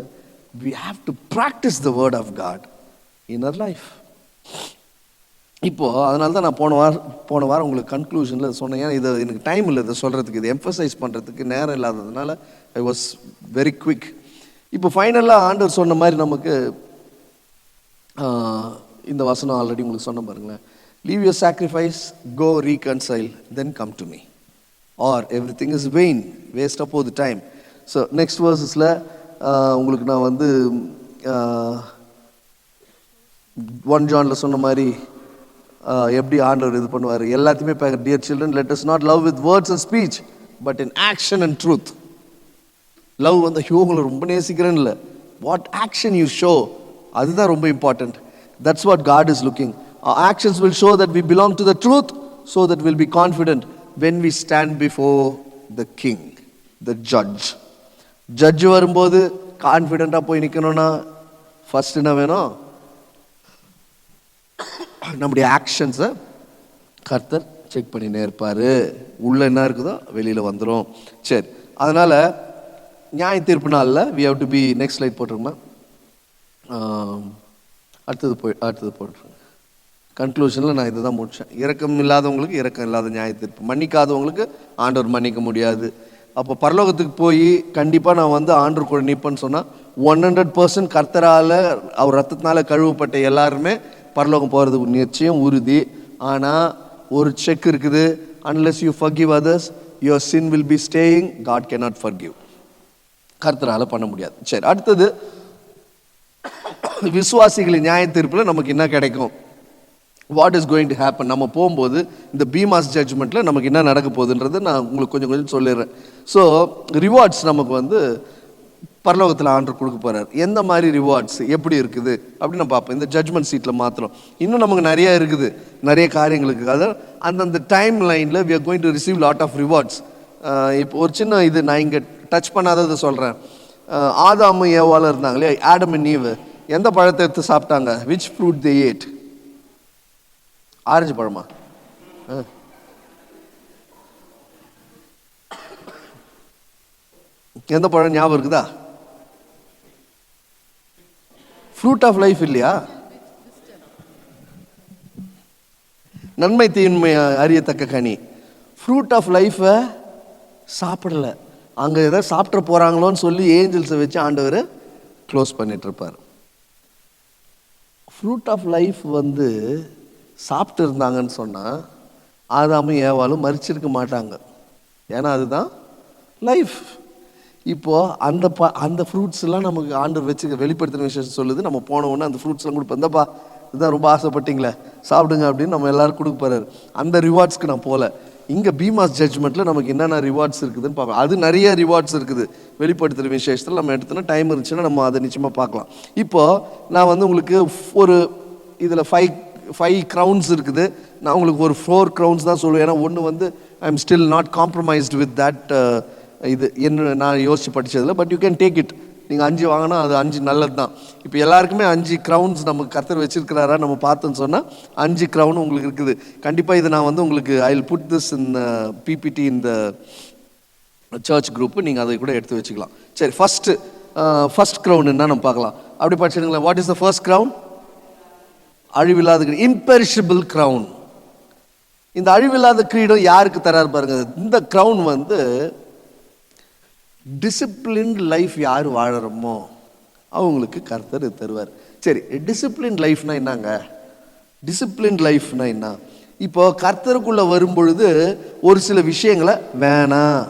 we have to practice the word of God in our life. இப்போது அதனால தான் நான் போன வாரம் உங்களுக்கு கன்க்ளூஷனில் சொன்னேன். ஏன்னா இதை எனக்கு டைம் இல்லை இதை சொல்கிறதுக்கு, இது எம்ஃபசைஸ் பண்ணுறதுக்கு நேரம் இல்லாததுனால ஐ வாஸ் வெரி குவிக். இப்போ ஃபைனலாக ஆண்டவர் சொன்ன மாதிரி நமக்கு இந்த வசனம் ஆல்ரெடி உங்களுக்கு சொன்ன பாருங்களேன், leave your sacrifice, go reconcile, then come to me, or everything is vain, வேஸ்ட்டாக போகுது டைம். ஸோ நெக்ஸ்ட் வேர்ஸஸில் உங்களுக்கு நான் வந்து 1 ஜானில் சொன்ன மாதிரி எப்படி ஆண்டவர் இது பண்ணுவார் எல்லாத்தையுமே. Dear children, let us not love with words and speech but in action and truth. Love வந்து உங்களை ரொம்ப நேசிக்கிறேன்னு இல்லை, வாட் ஆக்ஷன் யூ ஷோ, அதுதான் ரொம்ப important. That's what God is looking. Our actions will show that we belong to the truth, so that we'll be confident when we stand before the king, the judge. Judge வரும்போது கான்ஃபிடென்ட்டாக போய் நிற்கணும்னா first என்ன வேணும்? நம்முடைய ஆக்ஷன்ஸை கர்த்தர் check பண்ணினே இருப்பார். உள்ள என்ன இருக்குதோ வெளியில் வந்துடும். சரி, அதனால் நியாய தீர்ப்பு நாளில் we have to be, next slide போட்டிருக்கோமா, அடுத்தது போட்டிருக்கேன். கன்க்ளூஷனில் நான் இதை தான் முடித்தேன். இரக்கம் இல்லாதவங்களுக்கு இரக்கம் இல்லாத நியாய தீர்ப்பு, மன்னிக்காதவங்களுக்கு ஆண்டவர் மன்னிக்க முடியாது. அப்போ பரலோகத்துக்கு போய் கண்டிப்பாக நான் வந்து ஆண்டவர் கூட நிற்பேன்னு சொன்னால் 100% கர்த்தரால் அவர் ரத்தத்தினால கழுவப்பட்ட எல்லாருமே பரலோகம் போகிறதுக்கு நிச்சயம் உறுதி. ஆனால் ஒரு செக் இருக்குது, unless you forgive others, your sin will be staying, God cannot forgive. கர்த்தரால் பண்ண முடியாது. சரி, அடுத்தது விசுவாசிகளின் நியாய தீர்ப்பில் நமக்கு என்ன கிடைக்கும்? What is going to happen? நம்ம போகும்போது இந்த பீமாஸ் ஜட்ஜ்மெண்ட்டில் நமக்கு என்ன நடக்க போகுதுன்றது நான் உங்களுக்கு கொஞ்சம் சொல்லிடுறேன். ஸோ ரிவார்ட்ஸ் நமக்கு வந்து பரலோகத்தில் ஆண்டவர் கொடுக்க போகிறார். எந்த மாதிரி ரிவார்ட்ஸ் எப்படி இருக்குது அப்படின்னு நம்ம பார்ப்போம். இந்த ஜட்ஜ்மெண்ட் சீட்டில் மாத்திரம் இன்னும் நமக்கு நிறையா இருக்குது, நிறைய காரியங்களுக்கு. அதாவது அந்தந்த டைம் லைனில் we are going to receive lot of rewards. இப்போ ஒரு சின்ன இது நான் இங்கே டச் பண்ணாததை சொல்கிறேன். ஆதாமு ஏவாலும் இருந்தாங்களே, ஆடம் அண்ட் ஈவ் எந்த பழத்தை எடுத்து சாப்பிட்டாங்க? which fruit they ate? Orange பழமா? எந்த பழம் ஞாபகம் இருக்குதா? ஃப்ரூட் ஆஃப் லைஃப் இல்லையா? நன்மை தீன்மை அறியத்தக்க கனி, ஃப்ரூட் ஆஃப் லைஃபை சாப்பிடல. அங்கே எதாவது சாப்பிட போகிறாங்களோன்னு சொல்லி ஏஞ்சல்ஸை வச்சு ஆண்டவர் க்ளோஸ் பண்ணிட்டு இருப்பார். ஃப்ரூட் ஆஃப் லைஃப் வந்து சாப்பிட்டு இருந்தாங்கன்னு சொன்னால் ஆதாமும் ஏவாலும் மரிச்சிருக்க மாட்டாங்க. ஏன்னா அதுதான் லைஃப். இப்போது அந்த ஃப்ரூட்ஸ்லாம் நமக்கு ஆண்டவர் வச்சு வெளிப்படுத்தின விஷயம் சொல்லுது. நம்ம போனோன்னே அந்த ஃப்ரூட்ஸ்லாம் கொடுப்போம். இந்தப்பா இதுதான் ரொம்ப ஆசைப்பட்டீங்களே, சாப்பிடுங்க அப்படின்னு நம்ம எல்லாரும் கொடுக்க போகிறாரு. அந்த ரிவார்ட்ஸ்க்கு நான் போகல. இங்கே பீமாஸ் ஜட்ஜ்மெண்ட்டில் நமக்கு என்னென்ன ரிவார்ட்ஸ் இருக்குதுன்னு பார்ப்போம். அது நிறைய ரிவார்ட்ஸ் இருக்குது வெளிப்படுத்துகிற விசேஷத்தில். நம்ம எடுத்தோன்னா டைம் இருந்துச்சுன்னா நம்ம அதை நிச்சயமாக பார்க்கலாம். இப்போது நான் வந்து உங்களுக்கு ஒரு இதில் 5 crowns இருக்குது. நான் உங்களுக்கு ஒரு 4 crowns தான் சொல்லுவேன். ஏன்னா ஒன்று வந்து I am still not compromised with that. இது என்ன நான் யோசித்து படித்ததில்லை. But you can take it. நீங்கள் 5 வாங்கினா அது 5 நல்லது தான். இப்போ எல்லாருக்குமே 5 crowns நமக்கு கர்த்தர் வச்சிருக்கிறாரா நம்ம பார்த்தோன்னு சொன்னால் 5 crown உங்களுக்கு இருக்குது. கண்டிப்பாக இதை நான் வந்து உங்களுக்கு I will put this in PPT இந்த சர்ச் குரூப்பு, நீங்கள் அதை கூட எடுத்து வச்சுக்கலாம். சரி, ஃபர்ஸ்ட் crown என்ன நம்ம பார்க்கலாம். அப்படி படிச்சுடுங்களேன். What is the first crown? அழிவில்லாத இம்பெரிஷபிள் crown. இந்த அழிவில்லாத கிரீடம் யாருக்கு தராரு பாருங்க. இந்த crown வந்து டிசிப்ளின்ட் லைஃப் யார் வாழறோமோ அவங்களுக்கு கர்த்தர் தருவார். சரி, டிசிப்ளின்ட் லைஃப்னா என்னங்க? டிசிப்ளின்ட் லைஃப்னா என்ன? இப்போ கர்த்தருக்குள்ள வரும்பொழுது ஒரு சில விஷயங்களை வேணாம்,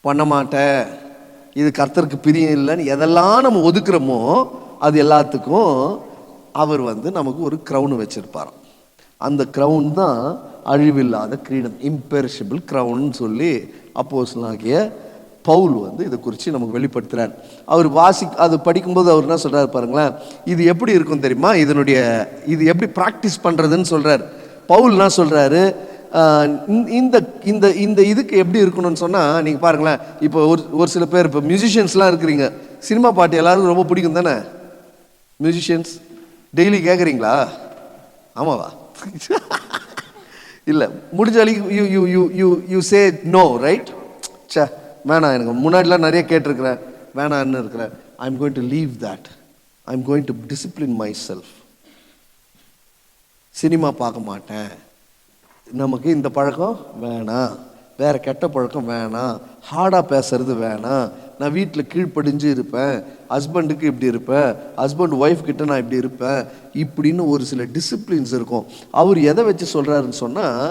பண்ண மாட்டேன், இது கர்த்தருக்கு பிரியம் இல்லைன்னு எதெல்லாம் நம்ம ஒதுக்குறோமோ அது எல்லாத்துக்கும் அவர் வந்து நமக்கு ஒரு க்ரௌன் வச்சிருப்பாராம். அந்த க்ரௌன் தான் அழிவில்லாத கிரீடம், இம்பெரிஷபிள் க்ரௌன் சொல்லி அப்போஸ்தலனாகிய பவுல் வந்து இதை குறித்து நமக்கு வெளிப்படுத்துகிறார். அவர் அது படிக்கும்போது அவர் என்ன சொல்கிறார் பாருங்களேன், இது எப்படி இருக்கும் தெரியுமா, இது எப்படி ப்ராக்டிஸ் பண்ணுறதுன்னு சொல்கிறார். பவுல் என்ன சொல்கிறாரு, இந்த இந்த இந்த இதுக்கு எப்படி இருக்கணும்னு சொன்னால், நீங்கள் பாருங்களேன், இப்போ ஒரு சில பேர் இப்போ மியூசிஷியன்ஸ்லாம் இருக்கிறீங்க, சினிமா பாட்டு எல்லாருக்கும் ரொம்ப பிடிக்கும் தானே? மியூசிஷியன்ஸ் டெய்லி கேட்குறீங்களா? ஆமாவா? இல்லை, முடிஞ்ச வரைக்கும் you you you you you say no, right? Say வேணாம், எனக்கு முன்னாடிலாம் நிறைய கேட்டிருக்கிறேன், வேணான்னு இருக்கிறேன். I am going to leave that, I am going to discipline myself. Cinema பார்க்க மாட்டேன், நமக்கு இந்த பழக்கம் வேணாம், வேற கெட்ட பழக்கம் வேணாம், ஹார்டாக பேசுறது வேணாம், நான் வீட்டில் கீழ்ப்படிஞ்சு இருப்பேன், ஹஸ்பண்டுக்கு இப்படி இருப்பேன், ஹஸ்பண்ட் ஒய்ஃப் கிட்ட நான் இப்படி இருப்பேன், இப்படின்னு ஒரு சில டிசிப்ளின்ஸ் இருக்கும். அவர் எதை வச்சு சொல்கிறாருன்னு சொன்னால்,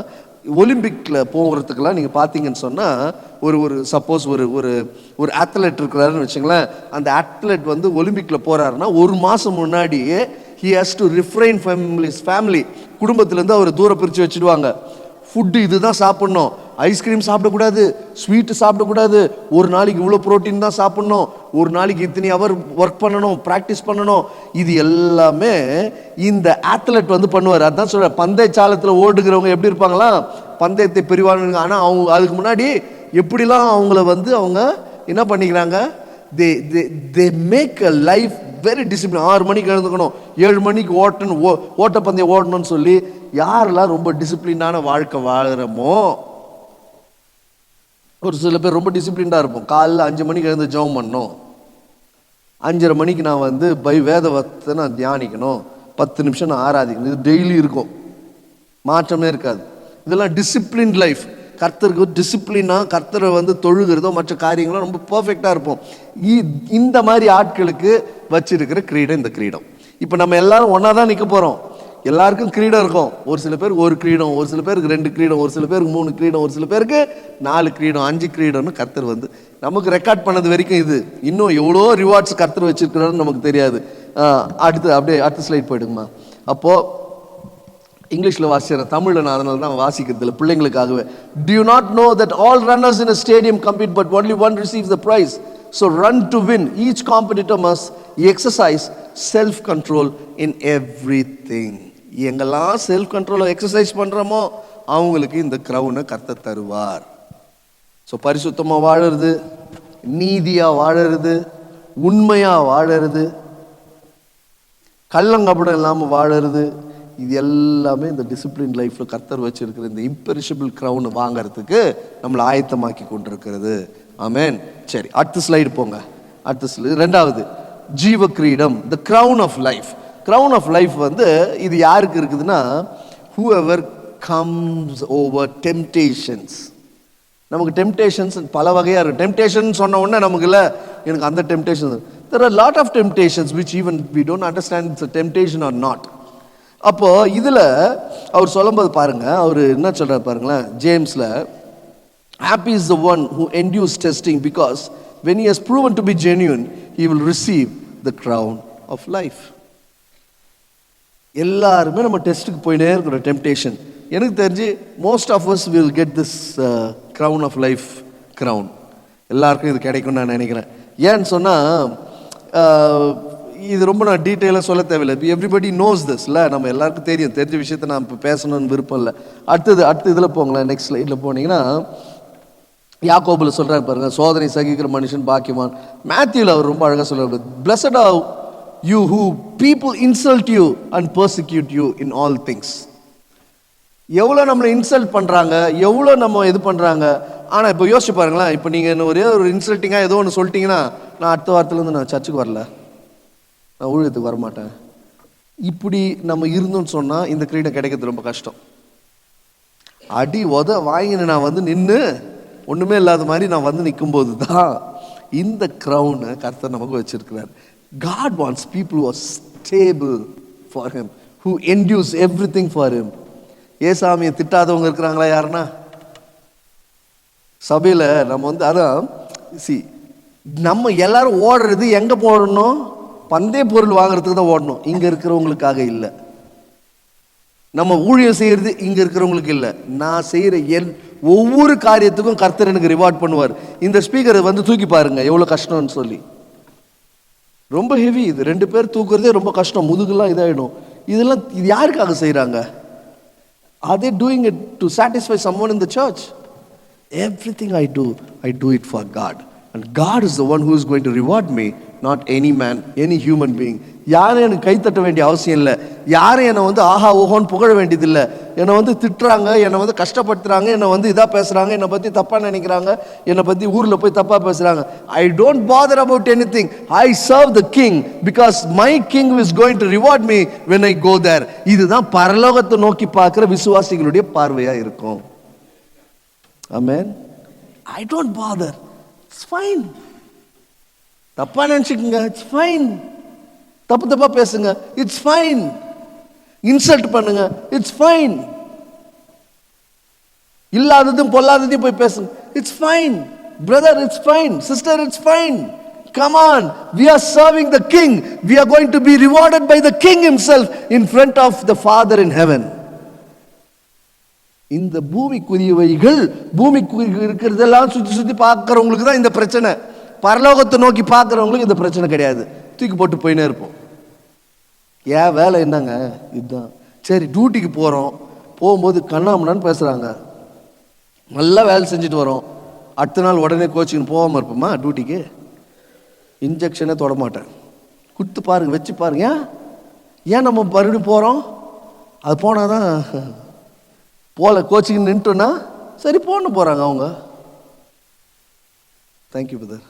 ஒலிம்பிக்கில் போகிறதுக்கெல்லாம் நீங்கள் பார்த்தீங்கன்னு சொன்னால், ஒரு சப்போஸ் ஒரு அத்லெட் இருக்கிறாருன்னு வச்சுங்களேன், அந்த அத்லெட் வந்து ஒலிம்பிக்கில் போகிறாருன்னா ஒரு மாதம் முன்னாடியே he has to refrain from his family, குடும்பத்திலேருந்து அவர் தூரம் பிரித்து வச்சுடுவாங்க. ஃபுட்டு இதுதான் சாப்பிட்ணும், ஐஸ்கிரீம் சாப்பிடக்கூடாது, ஸ்வீட்டு சாப்பிடக்கூடாது, ஒரு நாளைக்கு இவ்வளோ ப்ரோட்டீன் தான் சாப்பிட்ணும், ஒரு நாளைக்கு இத்தனை ஹவர் ஒர்க் பண்ணணும், ப்ராக்டிஸ் பண்ணணும். இது எல்லாமே இந்த அத்லெட் வந்து பண்ணுவார். அதுதான் சொல்கிறேன், பந்தய சாலத்தில் ஓடுகிறவங்க எப்படி இருப்பாங்களா, பந்தயத்தை பெரிவானுங்க. ஆனால் அவங்க அதுக்கு முன்னாடி எப்படிலாம் அவங்கள வந்து அவங்க என்ன பண்ணிக்கிறாங்க, they make a life very disciplined. 6 மணிக்கு எழுந்துக்கணும், 7 மணிக்கு ஓட்டணும், ஓட்டப்பந்தயம் ஓடணும்னு சொல்லி யாரெல்லாம் ரொம்ப டிசிப்ளினான வாழ்க்கை வாழுறோமோ, ஒரு சில பேர் ரொம்ப டிசிப்ளின்டாக இருப்போம். காலைல 5 மணிக்கு எழுந்து ஜெபம் பண்ணணும், 5:30 மணிக்கு நான் வந்து வேதவத்தை நான் தியானிக்கணும், 10 நிமிஷம் நான் ஆராதிக்கணும், இது டெய்லி இருக்கும், மாற்றமே இருக்காது. இதெல்லாம் டிசிப்ளின் லைஃப். கர்த்தருக்கு டிசிப்ளினாக கர்த்தரை வந்து தொழுகிறதோ மற்ற காரியங்களும் ரொம்ப பர்ஃபெக்டாக இருப்போம். இந்த மாதிரி ஆட்களுக்கு வச்சிருக்கிற கிரீடம் இந்த கிரீடம். இப்போ நம்ம எல்லாரும் ஒன்றா தான் நிற்க போகிறோம், எல்லாருக்கும் கிரீடம் இருக்கும். ஒரு சில பேருக்கு 1 கிரீடம், ஒரு சில பேருக்கு 2 கிரீடம், ஒரு சில பேருக்கு 3 கிரீடம், ஒரு சில பேருக்கு 4 கிரீடம், 5 கிரீடம்னு கர்த்தர் வந்து நமக்கு ரெக்கார்ட் பண்ணது வரைக்கும் இது இன்னும் எவ்வளோ ரிவார்ட்ஸ் கர்த்தர் வச்சிருக்கிறாருன்னு நமக்கு தெரியாது. அடுத்த ஸ்லைட் போயிடுங்கம்மா. அப்போது இங்கிலீஷில் வாசிக்கிறேன், தமிழில் நான் அதனால தான் வாசிக்கிறது இல்லை பிள்ளைங்களுக்காகவே. Do you not know that all runners in a stadium compete but only one receives the prize? So run to win. Each competitor must exercise self-control in everything. எங்கெல்லாம் செல்ஃப் கண்ட்ரோலை எக்ஸசைஸ் பண்ணுறோமோ அவங்களுக்கு இந்த க்ரௌனை கர்த்தர் தருவார். ஸோ பரிசுத்தமாக வாழறது, நீதியாக வாழறது, உண்மையாக வாழறது, கள்ளங்கபடம் இல்லாமல் வாழறது, இது எல்லாமே இந்த டிசிப்ளின் லைஃப்பில் கர்த்தர் வச்சிருக்கிற இந்த இம்பெரிஷபிள் க்ரௌனை வாங்கிறதுக்கு நம்மளை ஆயத்தமாக்கி கொண்டிருக்கிறது. ஆமென். சரி, அடுத்த ஸ்லைடு போங்க. அடுத்த ஸ்லைடு, 2வது ஜீவ கிரீடம், the crown of life. Crown of life வந்து இது யாருக்கு இருக்குதுன்னா, whoever comes over temptations. நமக்கு டெம்டேஷன்ஸ் பல வகையாக இருக்குது. டெம்டேஷன் சொன்ன உடனே நமக்கு இல்லை, எனக்கு அந்த temptation. there are a lot of temptations which even we don't understand it's a temptation or not. அப்போ இதில் அவர் சொல்லும்போது பாருங்க, அவர் என்ன சொல்றாரு பாருங்களேன், ஜேம்ஸில், happy is the one who endures testing because when he has proven to be genuine he will receive the crown of life. எல்லாருமே நம்ம டெஸ்ட்டுக்கு போயிட்டே இருக்கிற டெம்டேஷன். எனக்கு தெரிஞ்சு most of us will get this crown of life crown. எல்லாருக்கும் இது கிடைக்கும்னு நான் நினைக்கிறேன். ஏன்னு சொன்னால் இது ரொம்ப நான் டீட்டெயிலாக சொல்ல தேவையில்லை, எவ்ரிபடி நோஸ் திஸ் இல்லை, நம்ம எல்லாருக்கும் தெரியும், தெரிஞ்ச விஷயத்த நான் இப்போ பேசணும்னு விருப்பம் இல்லை. அடுத்த இதில் போங்களேன், நெக்ஸ்ட் ஸ்லைடில் போனீங்கன்னா யாக்கோபுல சொல்கிறாரு பாருங்க, சோதனை சகிக்கிற மனுஷன் பாக்கியவான். மேத்யூவில் அவர் ரொம்ப அழகாக சொல்கிறார், blessed are you who people insult you and persecute you in all things. எவ்வளோ நம்மளை இன்சல்ட் பண்ணுறாங்க, எவ்வளோ நம்ம இது பண்ணுறாங்க. ஆனால் இப்போ யோசிச்சு பாருங்களேன், இப்போ நீங்கள் என்ன ஒரே ஒரு இன்சல்ட்டிங்காக ஏதோ ஒன்று சொல்லிட்டீங்கன்னா, நான் அடுத்த வாரத்துலேருந்து நான் சர்ச்சுக்கு வரல, நான் ஊழியத்துக்கு வரமாட்டேன், இப்படி நம்ம இருந்தோம்னு சொன்னால் இந்த கிரீடம் கிடைக்கிறது ரொம்ப கஷ்டம். அடி வாங்கின நான் வந்து நின்று ஒன்றுமே இல்லாத மாதிரி நான் வந்து நிற்கும்போது தான் இந்த க்ரௌனை கர்த்தர் நமக்கு வச்சிருக்கிறார். God wants people who are stable for him, who endures everything for him. ஏசாமியை திட்டாதவங்க இருக்கிறாங்களா யாருன்னா? சபையில் நம்ம வந்து அதான் சி நம்ம எல்லாரும் ஓடுறது எங்க போடணும்? பந்தய பொருள் வாங்குறதுக்கு தான் ஓடணும், இங்க இருக்கிறவங்களுக்காக இல்லை. நம்ம ஊழியம் செய்யறது இங்க இருக்கிறவங்களுக்கு இல்லை. நான் செய்யற ஒவ்வொரு காரியத்துக்கும் கர்த்தர் எனக்கு ரிவார்ட் பண்ணுவார். இந்த ஸ்பீக்கரை வந்து தூக்கி பாருங்க எவ்வளவு கஷ்டம்னு சொல்லி. ரொம்ப ஹெவி இது, 2 பேர் தூக்குறதே ரொம்ப கஷ்டம், முதுகுலாம் இதாயிடும். இதெல்லாம் இது யாருக்காக செய்யறாங்க? Are they doing it to satisfy someone in the church? Everything I do it for God. And God is the one who is going to reward me, not any man, any human being. யாரும் எனக்கு கை தட்ட வேண்டிய அவசியம் இல்லை. யாரும் என்னை வந்து ஆஹா ஓஹோன்னு புகழ வேண்டியதில்லை. என்னை வந்து திட்டுறாங்க, என்னை வந்து கஷ்டப்படுத்துறாங்க, என்னை வந்து இதாக பேசுகிறாங்க, என்னை பற்றி தப்பாக நினைக்கிறாங்க, என்னை பற்றி ஊரில் போய் தப்பாக பேசுகிறாங்க. I don't bother about anything. I serve the king because my king is going to reward me when I go there. இதுதான் பரலோகத்தை நோக்கி பார்க்குற விசுவாசிகளுடைய பார்வையாக இருக்கும். Amen. I don't bother. It's fine. தப்பா நினைச்சுக்கங்க, இட்ஸ் ஃபைன். தப்பா பேசுங்க, இட்ஸ் ஃபைன். இன்சல்ட் பண்ணுங்க, இட்ஸ் ஃபைன். இல்லாததும் பொல்லாததையும் போய் பேசுங்க, it's fine. Brother, it's fine. Sister, it's fine. Come on, we are serving the king. We are going to be rewarded by the king himself in front of the Father in heaven. இந்த பூமிக்குரியவைகள், பூமிக்கு இருக்கிறதெல்லாம் சுற்றி சுற்றி பார்க்குறவங்களுக்கு தான் இந்த பிரச்சனை. பரலோகத்தை நோக்கி பார்க்குறவங்களுக்கு இந்த பிரச்சனை கிடையாது. தூக்கி போட்டு போயினே இருப்போம். ஏன் வேலை என்னங்க இதுதான். சரி, டியூட்டிக்கு போகிறோம், போகும்போது கண்ணாமண்ணான்னு பேசுகிறாங்க, நல்லா வேலை செஞ்சுட்டு வரோம். அடுத்த நாள் உடனே கோச்சிங் போகாமல் இருப்போமா டியூட்டிக்கு? இன்ஜெக்ஷனே தொட மாட்டேன். கொடுத்து பாருங்க, வச்சு பாருங்க. ஏன் நம்ம மறுபடியும் போகிறோம்? அது போனால் தான் போகல, கோச்சிங் நின்றுட்டோன்னா சரி போன்னு போகிறாங்க அவங்க. Thank you brother.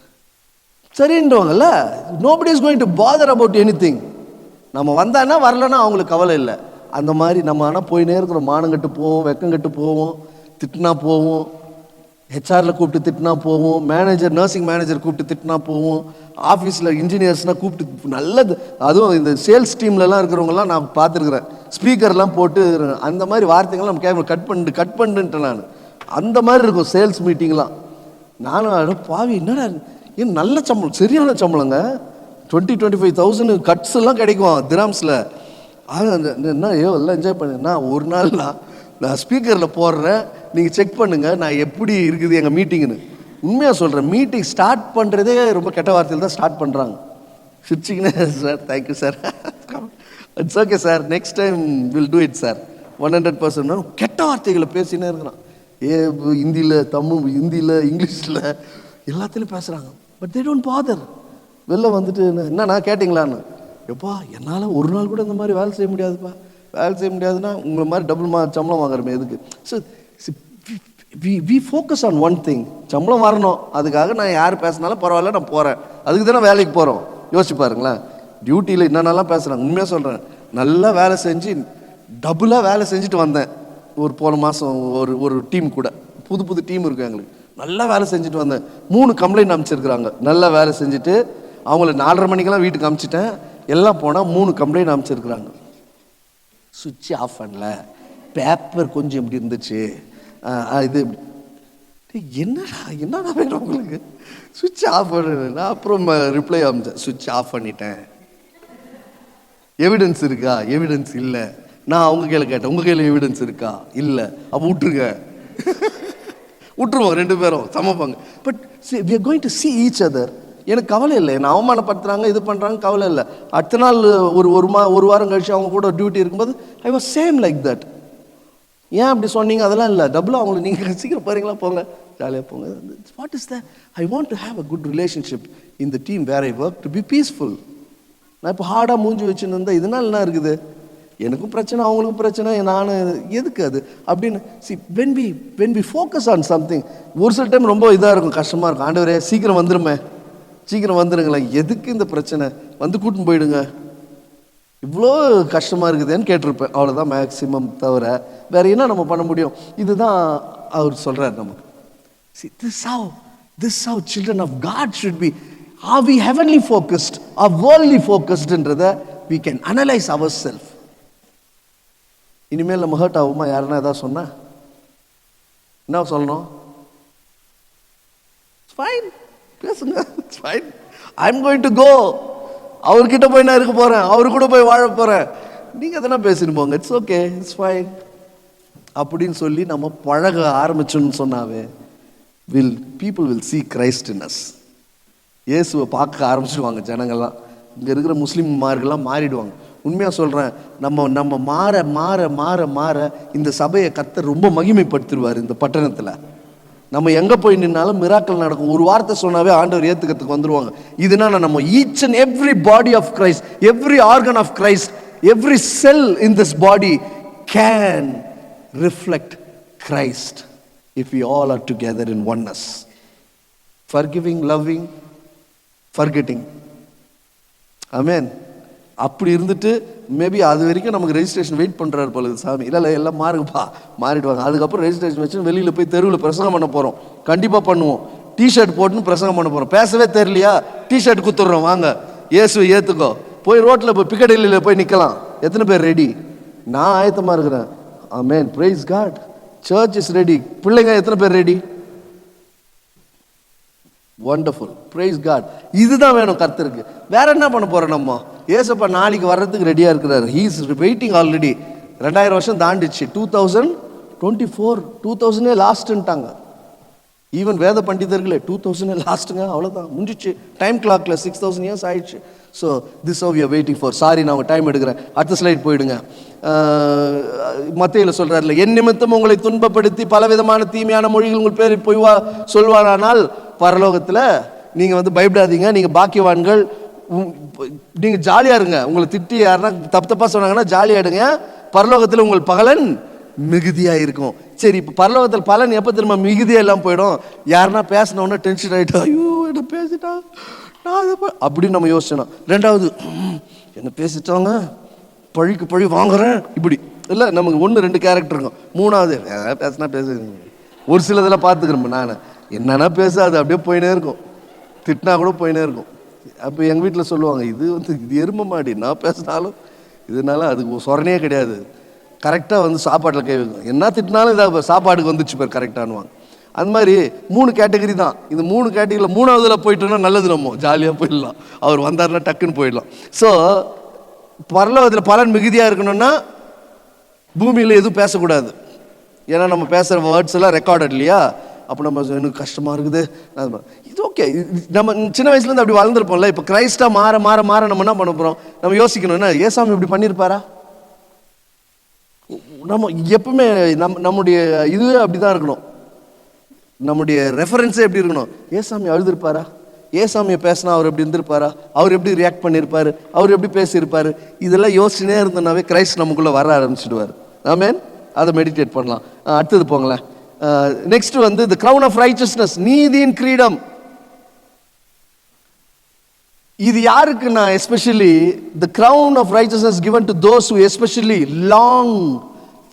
சரின்றவங்கல்ல, nobody is going to bother about anything. நம்ம வந்தானா வரலன்னா அவங்களுக்கு கவலை இல்லை. அந்த மாதிரி நம்ம ஆனால் போயினே இருக்கிறோம். மானங்கட்டு போவோம், வெக்கங்கட்டு போவோம், திட்டினா போவோம், ஹெச்ஆரில் கூப்பிட்டு திட்டினா போவோம், மேனேஜர் நர்சிங் மேனேஜர் கூப்பிட்டு திட்டினா போவோம், ஆஃபீஸில் இன்ஜினியர்ஸ்னால் கூப்பிட்டு நல்லது. அதுவும் இந்த சேல்ஸ் டீம்லலாம் இருக்கிறவங்கலாம் நான் பார்த்துருக்குறேன், ஸ்பீக்கர்லாம் போட்டு அந்த மாதிரி வார்த்தைகள்லாம் நம்ம கேட்க கட் பண்ணுன்ட்டேன் நான். அந்த மாதிரி இருக்கும் சேல்ஸ் மீட்டிங்லாம். நானும் பாவி என்னடா ஏன் நல்ல சம்பளம், சரியான சம்பளங்க, 20-25,000 கட்ஸ் எல்லாம் கிடைக்கும் திராம்ஸில். என்ன எல்லாம் என்ஜாய் பண்ணு. நான் ஒரு நாள் நான் ஸ்பீக்கரில் போடுறேன், நீங்கள் செக் பண்ணுங்கள் நான் எப்படி இருக்குது எங்கள் மீட்டிங்னு. உண்மையாக சொல்கிறேன், மீட்டிங் ஸ்டார்ட் பண்ணுறதே ரொம்ப கெட்ட வார்த்தையில் தான் ஸ்டார்ட் பண்ணுறாங்க. சிரிச்சிங்கண்ணே sir, thank you sir, it's okay sir, next time will do it sir, 100%. கெட்ட வார்த்தைகளை பேசினே இருக்கிறான். ஹிந்தியில், தமிழ், ஹிந்தியில், இங்கிலீஷில் எல்லாத்துலேயும் பேசுகிறாங்க. But they don't father. வெளில வந்துட்டு என்னண்ணா கேட்டிங்களான்னு, எப்பா என்னால் ஒரு நாள் கூட இந்த மாதிரி வேலை செய்ய முடியாதுப்பா. வேலை செய்ய முடியாதுன்னா உங்களை மாதிரி டபுள் சம்பளம் வாங்குறமே எதுக்கு? So we focus on one thing. சம்பளம் வரணும், அதுக்காக நான் யார் பேசினாலும் பரவாயில்ல, நான் போகிறேன். அதுக்கு தானே வேலைக்கு போகிறோம். யோசிச்சு பாருங்களேன், டியூட்டியில் என்னென்னலாம் பேசுகிறாங்க. உண்மையாக சொல்கிறேன், நல்லா வேலை செஞ்சு டபுளாக வேலை செஞ்சுட்டு வந்தேன். போன மாதம் ஒரு டீம் கூட, புது டீம் இருக்குது எங்களுக்கு. நல்லா வேலை செஞ்சுட்டு வந்தேன். 3 கம்ப்ளைண்ட் அனுப்பிச்சிருக்கிறாங்க. நல்லா வேலை செஞ்சுட்டு அவங்கள 4:30 மணிக்கெல்லாம் வீட்டுக்கு அனுப்பிச்சிட்டேன். எல்லாம் போனால் 3 கம்ப்ளைண்ட் அனுப்பிச்சிருக்கிறாங்க. சுவிட்ச் ஆஃப் பண்ணல, பேப்பர் கொஞ்சம் இப்படி இருந்துச்சு, இது என்னடா வேணும் உங்களுக்கு, சுவிட்ச் ஆஃப் பண்ணு. நான் அப்புறம் ரிப்ளை அனுப்பிச்சேன், சுவிட்ச் ஆஃப் பண்ணிட்டேன். எவிடன்ஸ் இருக்கா? எவிடன்ஸ் இல்லை. நான் அவங்க கையில் கேட்டேன், உங்கள் கையில் எவிடன்ஸ் இருக்கா? இல்லை. அப்போ விட்டுருங்க, விட்டுருவோம், 2 பேரும் சமைப்பாங்க. But we are going to see each other. எனக்கு கவலை இல்லை, என்னை அவமானப்படுத்துகிறாங்க, இது பண்ணுறாங்க, கவலை இல்லை. அடுத்த நாள் ஒரு வாரம் கழிச்சு அவங்க கூட டியூட்டி இருக்கும்போது I was same like that. ஏன் அப்படி சொன்னீங்க? அதெல்லாம் இல்லை, டபுளாக அவங்களை நீங்கள் சீக்கிரம் போகிறீங்களா, போங்க, ஜாலியாக போங்க. What is the I want to have a good relationship in the team where I work to be peaceful. நான் இப்போ ஹார்டாக மூஞ்சி வச்சுன்னு இருந்தால் இதனால் என்ன இருக்குது? எனக்கும் பிரச்சனை, அவங்களுக்கும் பிரச்சனை, நான் எதுக்கு அது அப்படின்னு. when we focus on something, ஒரு சில டைம் ரொம்ப இதாக இருக்கும், கஷ்டமாக இருக்கும். ஆண்டவரே சீக்கிரம் வந்துருமே, சீக்கிரம் வந்துடுங்களேன், எதுக்கு இந்த பிரச்சனை, வந்து கூட்டின்னு போயிடுங்க, இவ்வளோ கஷ்டமாக இருக்குதுன்னு கேட்டிருப்பேன். அவ்வளோதான் மேக்சிமம், தவிர வேறு என்ன நம்ம பண்ண முடியும்? இதுதான் அவர் சொல்கிறார் நமக்கு. See, this how children of God should be. Are we heavenly focused or worldly focusedன்றதை we can analyze ourselves. இனிமேல் நம்ம ஹர்ட் ஆகுமா? யாருன்னா ஏதாவது சொன்னா என்ன சொல்லணும்? ஃபைன், பேசுங்க, it's fine. I am going to go. அவர்கிட்ட போய் நான் இருக்க போறேன், அவரு கூட போய் வாழ போறேன். நீங்க எதனா பேசிட்டு போங்க, இட்ஸ் ஓகே, இட்ஸ் ஃபைன் அப்படின்னு சொல்லி நம்ம பழக ஆரம்பிச்சோன்னு சொன்னாவே people will see Christ in us. இயேசுவை பார்க்க ஆரம்பிச்சிடுவாங்க ஜனங்கள்லாம். இங்கே இருக்கிற முஸ்லீம்மார்கள்லாம் மாறிடுவாங்க. உண்மையாக சொல்கிறேன், நம்ம மாற மாற மாற மாற இந்த சபையை கர்த்தர் ரொம்ப மகிமைப்படுத்திடுவார். இந்த பட்டணத்தில் நம்ம எங்கே போய் நின்னாலும் மிராக்கள் நடக்கும். ஒரு வார்த்தை சொன்னாவே ஆண்டவர் ஏற்றுக்கிறதுக்கு வந்துடுவாங்க. இதனால நம்ம each and every body of Christ, every organ of Christ, every cell in this body can reflect Christ if we all are together in oneness, forgiving, loving, forgetting. Amen. அப்படி இருந்துட்டு மேபி அது வரைக்கும் நமக்கு ரெஜிஸ்ட்ரேஷன் வெயிட் பண்ணுறாரு போல சாமி. இல்லை எல்லாம் மாறுங்கப்பா, மாறிடுவாங்க. அதுக்கப்புறம் ரெஜிஸ்ட்ரேஷன் வச்சு வெளியில் போய் தெருவில் பிரசங்கம் பண்ண போகிறோம். கண்டிப்பாக பண்ணுவோம். டிஷர்ட் போட்டுன்னு பிரசங்கம் பண்ண போகிறோம். பேசவே தெரியலையா, டிஷர்ட் குத்துடுறோம், வாங்க இயேசுவை ஏற்றுக்கோ. போய் ரோட்டில் போய் பிக்கடலியில் போய் நிற்கலாம். எத்தனை பேர் ரெடி? நான் ஆயத்தமாக இருக்கிறேன். Amen, praise God. Church is ready. பிள்ளைங்க எத்தனை பேர் ரெடி? Wonderful, price God. இதுதான் வேணும் கர்த்தருக்கு. வேற என்ன பண்ண போறோம் நம்ம? ஏசப்பா நாளைக்கு வர்றதுக்கு ரெடியா இருக்கிறார். He is waiting already. 2000 வருஷம் தாண்டிச்சு. 2024, 2000 லாஸ்ட்ன்ட்டாங்க. ஈவன் வேத பண்டிதர்களே 2000 லாஸ்ட்டுங்க, அவ்வளோதான், முடிஞ்சிச்சு. டைம் கிளாக்ல 6000 இயர்ஸ் ஆயிடுச்சு. So this how we are waiting for. Sorry, நான் உங்கள் டைம் எடுக்கிறேன். அடுத்த ஸ்லைட் போயிடுங்க. மத்தேயுல சொல்றாருல, என் நிமித்தம் உங்களை துன்பப்படுத்தி பலவிதமான தீமையான மொழிகள் உங்கள் பேர் போய் சொல்வாரானால் பரலோகத்தில் நீங்கள் பயப்படாதீங்க, நீங்கள் பாக்கியவான்கள், நீங்கள் ஜாலியாக இருங்க. உங்களை திட்டி யாருன்னா தப்பாக சொன்னாங்கன்னா ஜாலியாக எடுங்க. பரலோகத்தில் உங்கள் பகலன் மிகுதியாக இருக்கும். சரி, இப்போ பரலோகத்தில் பலன் எப்போ திரும்ப மிகுதியாக எல்லாம் போயிடும்? யாருன்னா பேசினோன்னா டென்ஷன் ஆகிட்டா, ஐயோ என்ன பேசிட்டா நான் அப்படின்னு நம்ம யோசிச்சோம். ரெண்டாவது, என்ன பேசிட்டோங்க, பழிக்கு பழி வாங்குறேன், இப்படி இல்லை. நமக்கு 1-2 கேரக்டர் இருக்கும். மூணாவது, பேசினா பேச, ஒரு சில இதெல்லாம் பார்த்துக்கிறேன் நான், என்னன்னா பேசாது, அப்படியே போயினே இருக்கும். திட்டினா கூட போயினே இருக்கும். அப்போ எங்கள் வீட்டில் சொல்லுவாங்க, இது எருமை மாடி, நான் பேசினாலும் இதனால அதுக்கு சொரணையே கிடையாது. கரெக்டாக சாப்பாட்டில் கை வைக்கும். என்ன திட்டினாலும் இதாக சாப்பாடுக்கு வந்துச்சு பேர் கரெக்டானுவாங்க. அந்த மாதிரி 3 கேட்டகரி தான். இந்த 3 கேட்டகரியில் 3ஆவதுல போயிட்டோம்னா நல்லது, நம்ம ஜாலியாக போயிடலாம். அவர் வந்தாருன்னா டக்குன்னு போயிடலாம். ஸோ பரலோகத்தில் பலன் மிகுதியாக இருக்கணும்னா பூமியில் எதுவும் பேசக்கூடாது. ஏன்னா நம்ம பேசுகிற வேர்ட்ஸ் எல்லாம் ரெக்கார்டட் இல்லையா? அப்போ நம்ம எனக்கு கஷ்டமாக இருக்குது, இது ஓகே. நம்ம சின்ன வயசுலேருந்து அப்படி வளர்ந்துருப்போம்ல. இப்போ கிரைஸ்டாக மாற மாற மாற நம்ம என்ன பண்ண போகிறோம்? நம்ம யோசிக்கணும்னா, ஏசாமி இப்படி பண்ணியிருப்பாரா? நம்ம எப்பவுமே நம்முடைய இதுவே அப்படி தான் இருக்கணும். நம்முடைய ரெஃபரன்ஸே எப்படி இருக்கணும்? ஏசாமி அழுதுருப்பாரா? ஏசாமியை பேசினா அவர் எப்படி இருந்திருப்பாரா? அவர் எப்படி ரியாக்ட் பண்ணியிருப்பாரு? அவர் எப்படி பேசியிருப்பாரு? இதெல்லாம் யோசிச்சுனே இருந்தோம்னாவே கிரைஸ்ட் நமக்குள்ளே வர ஆரம்பிச்சிடுவார். ஆமென். அதை மெடிடேட் பண்ணலாம். அடுத்தது போங்களேன். Next the crown of righteousness, நீதியின் கிரீடம். இது யாருக்குன்னா, especially the crown of righteousness given to those who especially long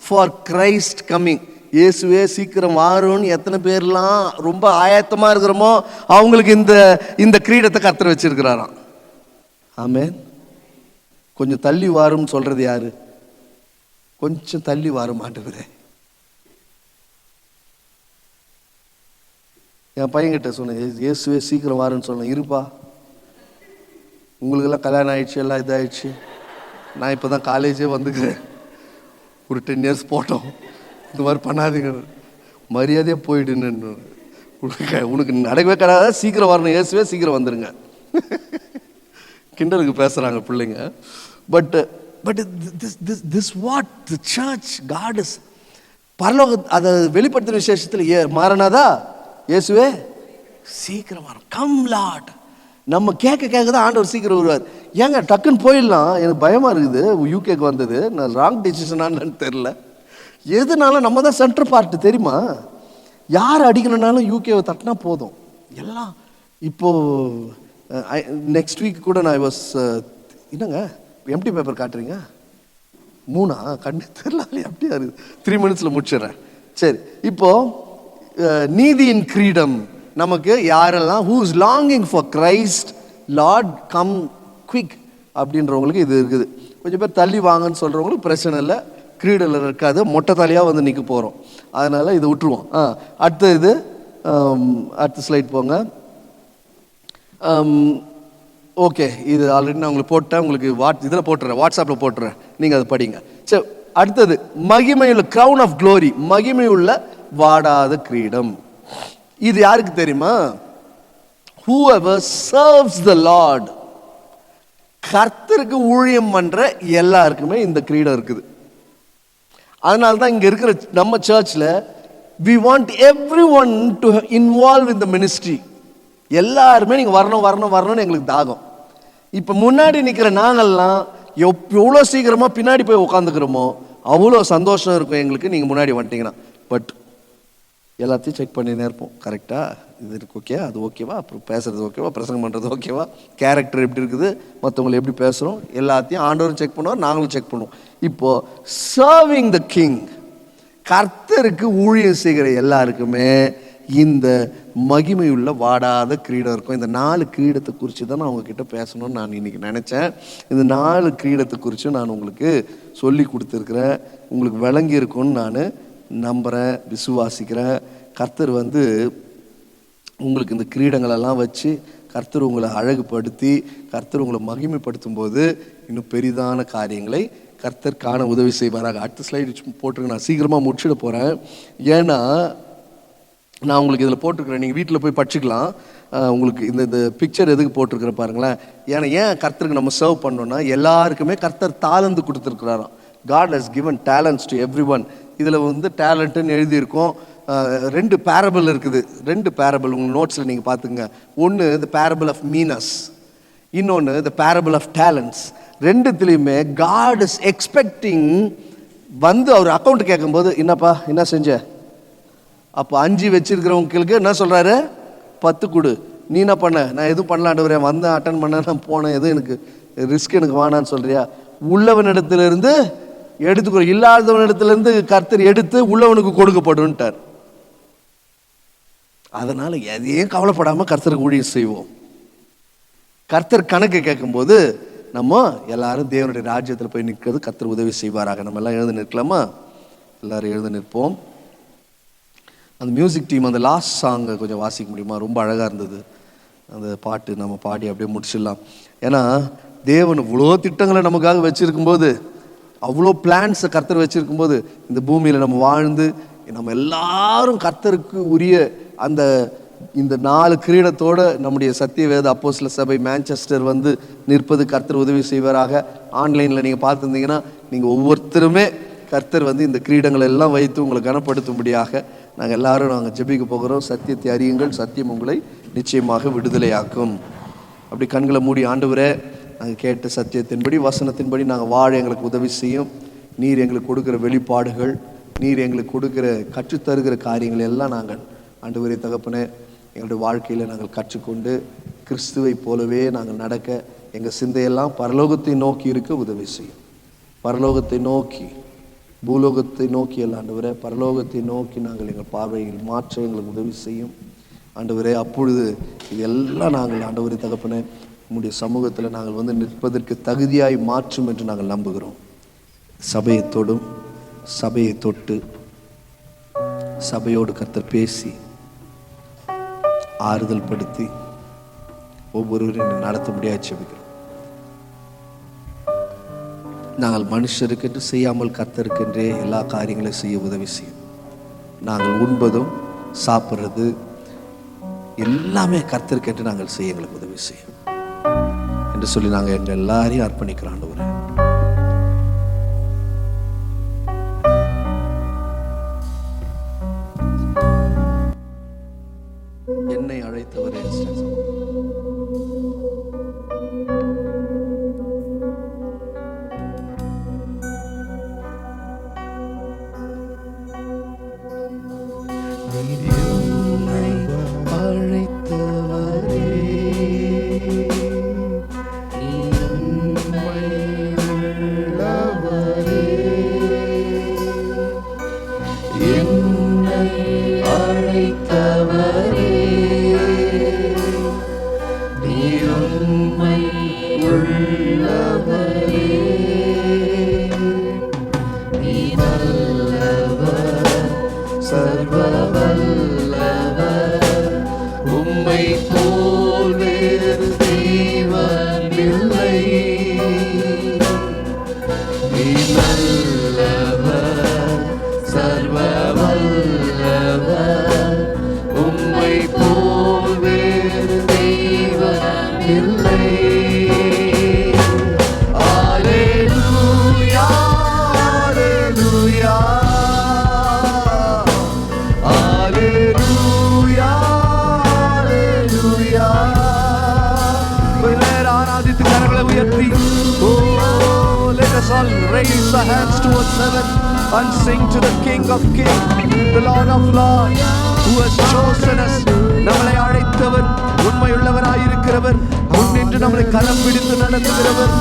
for Christ coming. இயேசுவே சீக்கிரம் வாரும்னு எத்தனை பேர்லாம் ரொம்ப ஆயத்தமாக இருக்கிறோமோ அவங்களுக்கு இந்த கிரீடத்தை கர்த்தர் வச்சிருக்கிறாராம். ஆமென். கொஞ்சம் தள்ளி வாரும்னு சொல்றது யாரு? கொஞ்சம் தள்ளி வாரும் ஆண்டவரே. என் பையன்கிட்ட சொன்னேன், இயேசுவே சீக்கிரம் வாருன்னு சொன்னேன். இருப்பா, உங்களுக்கெல்லாம் கல்யாணம் ஆயிடுச்சு, எல்லாம் இதாகிடுச்சு. நான் இப்போ தான் காலேஜே வந்துக்கிறேன். ஒரு 10 years போட்டோம். இந்த மாதிரி பண்ணாதீங்க, மரியாதையாக போயிடுன்னு. உனக்கு நடக்கவே கிடையாது, சீக்கிரம் வரணும், இயேசுவே சீக்கிரம் வந்துடுங்க. கிண்டலுக்கு பேசுகிறாங்க பிள்ளைங்க. But this what the church God is. பரலோக அதை வெளிப்படுத்தின விசேஷத்தில் மாறனாதா, இயேசுவே சீக்கிரம் வரும், கம் லார்ட். நம்ம கேட்க தான் ஆண்டவர் சீக்கிரம் வருவார். ஏங்க டக்குன்னு போயிடலாம்? எனக்கு பயமாக இருக்குது. யூகேக்கு வந்தது நான் ராங் டிசிஷனான்னு தெரில. எதுனால நம்ம தான் சென்டர் பார்ட் தெரியுமா? யார் அடிக்கணும்னாலும் யூகேவை தட்டினா போதும் எல்லாம். இப்போது நெக்ஸ்ட் வீக் கூட நான் வாஸ் என்னங்க எம்டி பேப்பர் காட்டுறீங்க 3 கண்ணு தெரியல, அப்படியா இருக்குது. 3 minutes முடிச்சிடுறேன். சரி, இப்போது நீதியின் கிரீடம் நமக்கு யாரெல்லாம் who is longing for Christ, Lord come quick அப்படின்றவங்களுக்கு இது இருக்குது. கொஞ்சம் பேர் தள்ளி வாங்கன்னு சொல்கிறவங்களுக்கு பிரச்சனை இல்லை, கிரீடில் இருக்காது, மொட்டை தலையாக நிற்க போகிறோம். அதனால் இதை விட்டுருவோம். அடுத்த ஸ்லைட் போங்க. ஓகே, இது ஆல்ரெடி நான் உங்களுக்கு போட்டேன், உங்களுக்கு இதில் போட்டுறேன், வாட்ஸ்அப்பில் போட்டுறேன், நீங்கள் அதை படிங்க. சரி, அடுத்தது மகிமையுள்ள crown ஆஃப் glory, மகிமையுள்ள வாடாத கிரீடம். இது யாருக்கு தெரியுமா? whoever serves the Lord, கர்த்தருக்கு ஊழியம் பண்ற எல்லாருக்குமே இந்த கிரீடம் இருக்குது. அதனால தான் இங்க இருக்கிற நம்ம சர்ச்சில் we want everyone to involve in the ministry. எல்லாருமே நீங்க வரணும்னு எங்களுக்கு தாகம். இப்ப முன்னாடி நிக்கிற நாங்கள்லாம் எவ்வளோ சீக்கிரமா பின்னாடி போய் உட்காந்துக்கிறோமோ அவ்வளோ சந்தோஷம் இருக்கும் எங்களுக்கு நீங்க முன்னாடி வந்துட்டீங்கன்னா. பட் எல்லாத்தையும் செக் பண்ணினே இருப்போம், கரெக்டா இது இருக்கு, ஓகே அது ஓகேவா, அப்புறம் பேசுறது ஓகேவா, பிரசங்கம் பண்றது ஓகேவா, கேரக்டர் எப்படி இருக்குது, மற்றவங்களை எப்படி பேசுறோம், எல்லாத்தையும் ஆண்டவரும் செக் பண்ணுவோம், நாங்களும் செக் பண்ணுவோம். இப்போ சர்விங் த கிங், கர்த்தருக்கு ஊழியம் செய்கிற எல்லாருக்குமே இந்த மகிமையுள்ள வாடாத கிரீடம் இருக்கும். இந்த 4 கிரீடத்தை குறித்து தான் நான் உங்ககிட்ட பேசணும்னு நான் இன்னைக்கு நினச்சேன். இந்த 4 கிரீடத்தை குறித்து நான் உங்களுக்கு சொல்லி கொடுத்துருக்குறேன், உங்களுக்கு விளங்கி இருக்கும்னு நான் நம்புகிறேன், விசுவாசிக்கிறேன். கர்த்தர் உங்களுக்கு இந்த கிரீடங்களெல்லாம் வச்சு கர்த்தர் உங்களை அழகுபடுத்தி கர்த்தர் உங்களை மகிமைப்படுத்தும் போது இன்னும் பெரிதான காரியங்களை கர்த்தர் காண உதவி செய்வாராக. அடுத்த ஸ்லைடு போட்டிருக்கேன், நான் சீக்கிரமாக முடிச்சுட போகிறேன். ஏன்னா நான் உங்களுக்கு இதில் போட்டிருக்கிறேன், நீங்கள் வீட்டில் போய் படிச்சுக்கலாம். உங்களுக்கு இந்த பிக்சர் எதுக்கு போட்டிருக்கிற பாருங்களேன். ஏன் கர்த்தருக்கு நம்ம சர்வ் பண்ணோன்னா எல்லாருக்குமே கர்த்தர் தாளந்து கொடுத்துருக்குறாராம். God has given talents to everyone. இதில் டேலண்ட்டுன்னு எழுதியிருக்கோம். 2 பேரபிள் இருக்குது, 2 பேரபிள் உங்கள் நோட்ஸில் நீங்கள் பார்த்துங்க. ஒன்று த பேரபிள் ஆஃப் மீனஸ், இன்னொன்று த பேரபிள் ஆஃப் டேலண்ட்ஸ். ரெண்டுத்துலேயுமே God is expecting அவர் அக்கௌண்ட் கேட்கும்போது என்னப்பா என்ன செஞ்ச, அப்போ 5 வச்சிருக்கிறவங்களுக்கு என்ன சொல்கிறாரு, 10 கொடு. நீ என்ன பண்ண, நான் எதுவும் பண்ணலான்னு வரேன், வந்தேன் அட்டன் பண்ண, நான் போனேன், எதுவும் எனக்கு ரிஸ்க் எனக்கு வேணான்னு சொல்கிறியா? உள்ளவனிடத்துலேருந்து எடுத்துக்கோ, இல்லாதவனிடத்துலேருந்து கர்த்தர் எடுத்து உள்ளவனுக்கு கொடுக்கப்படுன்ட்டார். அதனால எதையும் கவலைப்படாமல் கர்த்தருக்கு ஊழியம் செய்வோம். கர்த்தர் கணக்கு கேட்கும்போது நம்ம எல்லாரும் தேவனுடைய ராஜ்யத்தில் போய் நிற்கிறது கர்த்தர் உதவி செய்வாராக. நம்ம எல்லாம் எழுந்து நிற்கலாமா? எல்லாரும் எழுந்து நிற்போம். அந்த மியூசிக் டீம் அந்த லாஸ்ட் சாங்கை கொஞ்சம் வாசிக்க முடியுமா? ரொம்ப அழகாக இருந்தது அந்த பாட்டு, நம்ம பாடி அப்படியே முடிச்சிடலாம். ஏன்னா தேவன் இவ்வளோ திட்டங்களை நமக்காக வச்சுருக்கும்போது, அவ்வளோ பிளான்ஸை கர்த்தர் வச்சுருக்கும்போது, இந்த பூமியில் நம்ம வாழ்ந்து நம்ம எல்லாரும் கர்த்தருக்கு உரிய இந்த 4 கிரீடத்தோடு நம்முடைய சத்தியவேத அப்போஸ்தல சபை மான்செஸ்டர் நிற்பது கர்த்தர் உதவி செய்வாராக. ஆன்லைனில் நீங்கள் பார்த்துருந்தீங்கன்னா நீங்கள் ஒவ்வொருத்தருமே கர்த்தர் இந்த கிரீடங்களை எல்லாம் வைத்து உங்களை கனப்படுத்தும்படியாக நாங்கள் ஜெபிக்க போகிறோம். சத்தியத்தை அறியுங்கள், சத்தியம் உங்களை நிச்சயமாக விடுதலையாக்கும். அப்படி கண்களை மூடி, ஆண்டவரே நாங்கள் கேட்ட சத்தியத்தின்படி வசனத்தின்படி நாங்கள் வாழ எங்களுக்கு உதவி செய்யும். நீர் எங்களுக்கு கொடுக்குற வெளிப்பாடுகள், நீர் எங்களுக்கு கொடுக்குற கற்றுத்தருகிற காரியங்கள் எல்லாம் நாங்கள் ஆண்டவரே தகப்பனே எங்களுடைய வாழ்க்கையில் நாங்கள் கற்றுக்கொண்டு கிறிஸ்துவை போலவே நாங்கள் நடக்க எங்கள் சிந்தையெல்லாம் பரலோகத்தை நோக்கி இருக்க உதவி செய்யும். பரலோகத்தை நோக்கி, பூலோகத்தை நோக்கி அல்ல ஆண்டவரே, பரலோகத்தை நோக்கி நாங்கள் எங்கள் பார்வையில் மாற்ற எங்களுக்கு உதவி செய்யும் ஆண்டவரே. அப்பொழுது இதெல்லாம் நாங்கள் ஆண்டவரே தகப்பனே உங்களுடைய சமூகத்தில் நாங்கள் நிற்பதற்கு தகுதியாய் மாற்றும் என்று நாங்கள் நம்புகிறோம். சபையை தொடும், சபையை தொட்டு சபையோடு கர்த்தர் பேசி ஆறுதல் படுத்தி ஒவ்வொருவரையும் நடத்த முடியாது ஜெபிக்கிறோம். நாங்கள் மனுஷருக்கென்று செய்யாமல் கர்த்தருக்கென்றே எல்லா காரியங்களையும் செய்ய உதவி செய்யும். நாங்கள் உண்பதும் சாப்பிட்றது எல்லாமே கர்த்தருக்கென்று நாங்கள் செய்ய எங்களுக்கு உதவி செய்யும் என்று சொல்லி நாங்கள் எங்கள் எல்லாரையும் அர்ப்பணிக்கிறோம். ஆண்டவரே என்னை அழைத்தவரே சர்வவல்லவர் உம்மை போல் வேறு all raise our hands towards heaven and sing to the King of Kings, the Lord of Lords, who has chosen us. நம்மளை அழைத்தவர், உண்மையுள்ளவராயிருக்கிறவர், முன்னின்று நம்மளை கரம் பிடித்து நடத்துகிறவர்.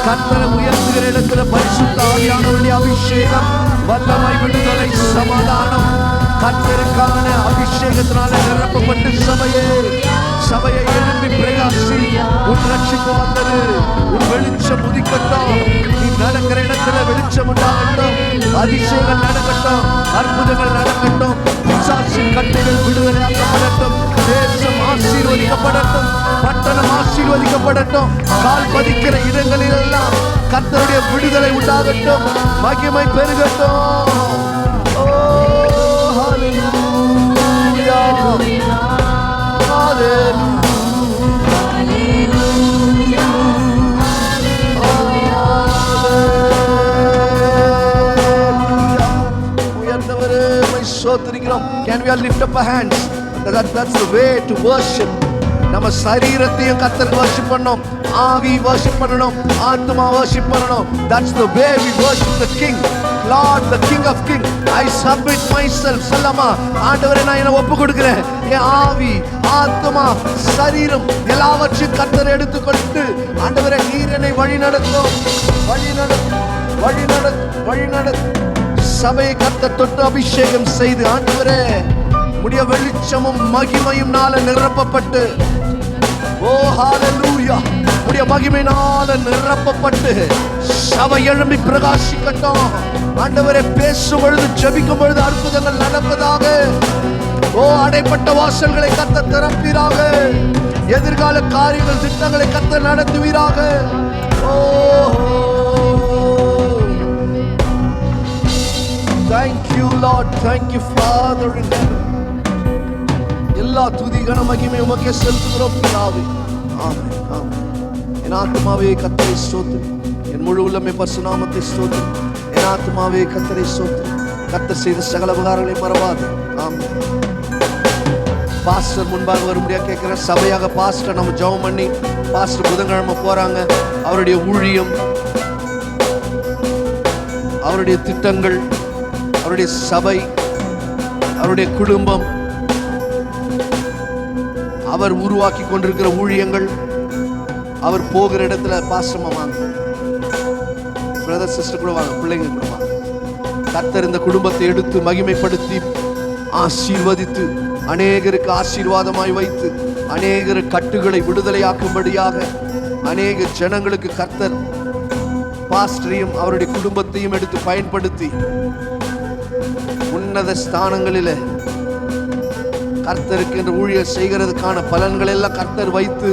கர்த்தரை உயர்த்துகிற இடத்துல பரிசுத்த ஆவியானவருடைய அபிஷேகம், வல்லமை, விடுதலை, சமாதானம், கர்த்தருக்கான அபிஷேகத்தினால நிரப்பப்பட்டு சபையை எழுப்பி பிரகாசி. உன் ரட்சிப்பு வந்தது, உன் வெளிச்சம் உதிக்கட்டும். நீ நடக்கிற இடத்துல வெளிச்சம் உண்டாகட்டும், அதிசயங்கள் நடக்கட்டும், அற்புதங்கள் நடக்கட்டும், பிசாசின் கட்டைகள் விடுதலையாக்கப்படட்டும், தேசம் ஆசீர்வதிக்கப்படட்டும், பட்டணம் ஆசீர்வதிக்கப்படட்டும், கால் பதிக்கிற இடங்களில் எல்லாம் கர்த்தருடைய விடுதலை உண்டாகட்டும், மகிமை பெருகட்டும். ஓ ஹல்லேலூயா, ஹல்லேலூயா, உயர்ந்தவரே உம்மை ஸ்தோத்திரிக்கிறோம். Can we all lift up our hands? That's the way to worship. நம்ம சரீரத்தையும் கர்த்தருக்கு worship பண்ணணும், ஆவி worship பண்ணணும், ஆத்மா worship பண்ணணும். That's the way we worship the King, Lord, the King of Kings. I submit myself. சொல்லமா, ஆண்டவரே நான் என்ன ஒப்பு கொடுக்கிறேன். என் ஆவி, ஆத்மா, சரீரம் எல்லாவற்றையும் கர்த்தர் எடுத்துக்கொண்டு, ஆண்டவரே நீர் என்னை வழி நடத்தும், வழி நடத்தும். சபையை கர்த்தர் தொட்டு அபிஷேகம் செய்து, ஆண்டவரே உம்முடைய வெளிச்சமும் மகிமையும் நாள நிரப்பப்பட்டு, ஓ ஹல்லேலூயா, உம்முடைய மகிமையினால நிரப்பப்பட்டு சபை எழும்பி பிரகாசிக்கட்டும். ஆண்டவரே பேசும் பொழுது, ஜெபிக்கும் பொழுது அற்புதங்கள் நடப்பதாக. ஓ அடைப்பட்ட வாசல்களை கர்த்தர் திறப்பீராக. எதிர்கால காரியங்கள், திட்டங்களை கர்த்தர் நடத்துவீராக. ஓ thank you Lord, thank you Father in heaven. எல்லா துதி கன மகிமை உமக்கே செலுத்துகிறோம் பிதாவே. ஆமென், ஆமென். என் ஆத்துமாவே கர்த்தரை ஸ்தோத்திரி, என் முழு உள்ளமே பரிசுத்த நாமத்தை ஸ்தோத்திரி. என் ஆத்துமாவே கர்த்தரை ஸ்தோத்திரி, கர்த்தர் செய்த சகல உபகாரங்களை மறவாதே. ஆமென். பாஸ்டர் முன்பாக வரும்படியா கேட்கிறேன். சபையாக பாஸ்டர் நம்ம ஜெபம் பண்ணி, பாஸ்டர் புதன்கிழமை போறாங்க. அவருடைய ஊழியம், அவருடைய திட்டங்கள், அவருடைய சபை, அவருடைய குடும்பம், அவர் உருவாக்கி கொண்டிருக்கிற ஊழியங்கள், அவர் போகிற இடத்துல பாஸ்டர் வாங்க, பிரதர் சிஸ்டர் கூட வாங்க, பிள்ளைங்க கூட வாங்க. கர்த்தர் இந்த குடும்பத்தை எடுத்து மகிமைப்படுத்தி ஆசீர்வதித்து, அநேகருக்கு ஆசீர்வாதமாய் வைத்து, அநேகர் கட்டுகளை விடுதலையாக்கும்படியாக, அநேக ஜனங்களுக்கு கர்த்தர் பாஸ்டரையும் அவருடைய குடும்பத்தையும் எடுத்து பயன்படுத்தி உன்னத ஸ்தானங்களில் கர்த்தருக்கு என்று ஊழியர் செய்கிறதுக்கான பலன்கள் எல்லாம் கர்த்தர் வைத்து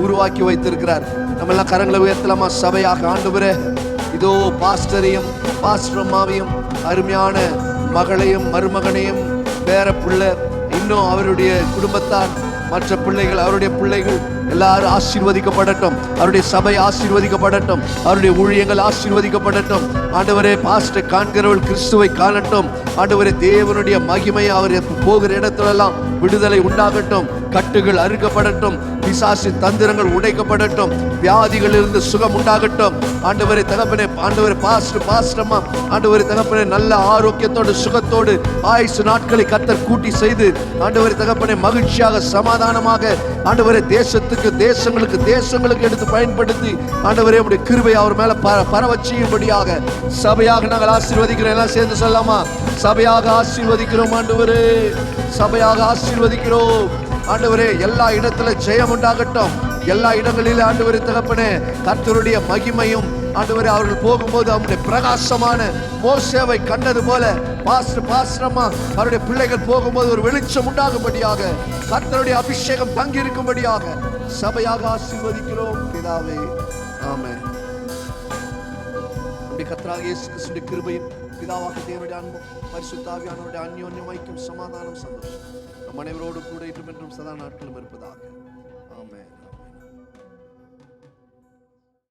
உருவாக்கி வைத்திருக்கிறார். நம்ம எல்லாம் கரங்களை உயர்த்தலாமா? சபையாக ஆண்டவரே, இதோ பாஸ்டரையும் பாஸ்டர் அம்மாவையும், அருமையான மகளையும் மருமகனையும், பேர பிள்ளை, இன்னும் அவருடைய குடும்பத்தார், மற்ற பிள்ளைகள், அவருடைய பிள்ளைகள் எல்லாரும் ஆசீர்வதிக்கப்படட்டும். அவருடைய சபை ஆசீர்வதிக்கப்படட்டும். அவருடைய ஊழியங்கள் ஆசீர்வதிக்கப்படட்டும். ஆண்டவரே, பாஸ்டர் காண்கிறவள் கிறிஸ்துவை காணட்டும். ஆண்டவரே, தேவனுடைய மகிமையை அவர் போகிற இடத்துலெல்லாம் விடுதலை உண்டாகட்டும். கட்டுகள் அறுக்கப்படட்டும். பிசாசின் தந்திரங்கள் உடைக்கப்படட்டும். வியாதிகளிலிருந்து சுகம் உண்டாகட்டும். ஆண்டவரே தகப்பனே, ஆண்டவரே பாஸ்டர்மா, ஆண்டவரே தகப்பனே, நல்ல ஆரோக்கியத்தோடு சுகத்தோடு ஆயுசு நாட்களை கர்த்தர் கூட்டி செய்து, ஆண்டவரே தகப்பனே, மகிழ்ச்சியாக சமாதானமாக, ஆண்டவரே தேசங்களுக்கு எடுத்து பயன்படுத்தி, ஆண்டவரே உம்முடைய கிருபை அவர் மேல பரவச் செய்யும்படியாக சபையாக நாங்கள் ஆசீர்வதிக்கிறோம். எல்லாம் சேர்ந்து சொல்லலாமா? சபையாக ஆசீர்வதிக்கிறோம் ஆண்டவரே, சபையாக ஆசீர்வதிக்கிறோம் ஆண்டவரே. எல்லா இடத்துல ஜெயம் உண்டாகட்டும். எல்லா இடங்களிலும் ஆண்டவரே தகப்பனே, கர்த்தருடைய மகிமையும், ஆண்டவரே அவர்கள் போகும்போது அவருடைய பிரகாசமான மோசேவை கண்டது போல பாஸ்டரம்மா அவருடைய பிள்ளைகள் போகும்போது ஒரு வெளிச்சம் உண்டாகும்படியாக, கர்த்தருடைய அபிஷேகம் தங்கி இருக்கும்படியாக சபையாக ஆசீர்வதிக்கிறோம் பிதாவே. ஆமென். கர்த்தராகிய இயேசு கிறிஸ்துவின் கிருபையும், பிதாவாகிய தேவனுடைய அன்பும், பரிசுத்த ஆவியானவருடைய அந்யோன்யம், ஐக்கியம், சமாதானம், சந்தோஷம் நம் அனைவரோடு கூட இன்றும் என்றும் சதா நாட்களும் இருப்பதாக.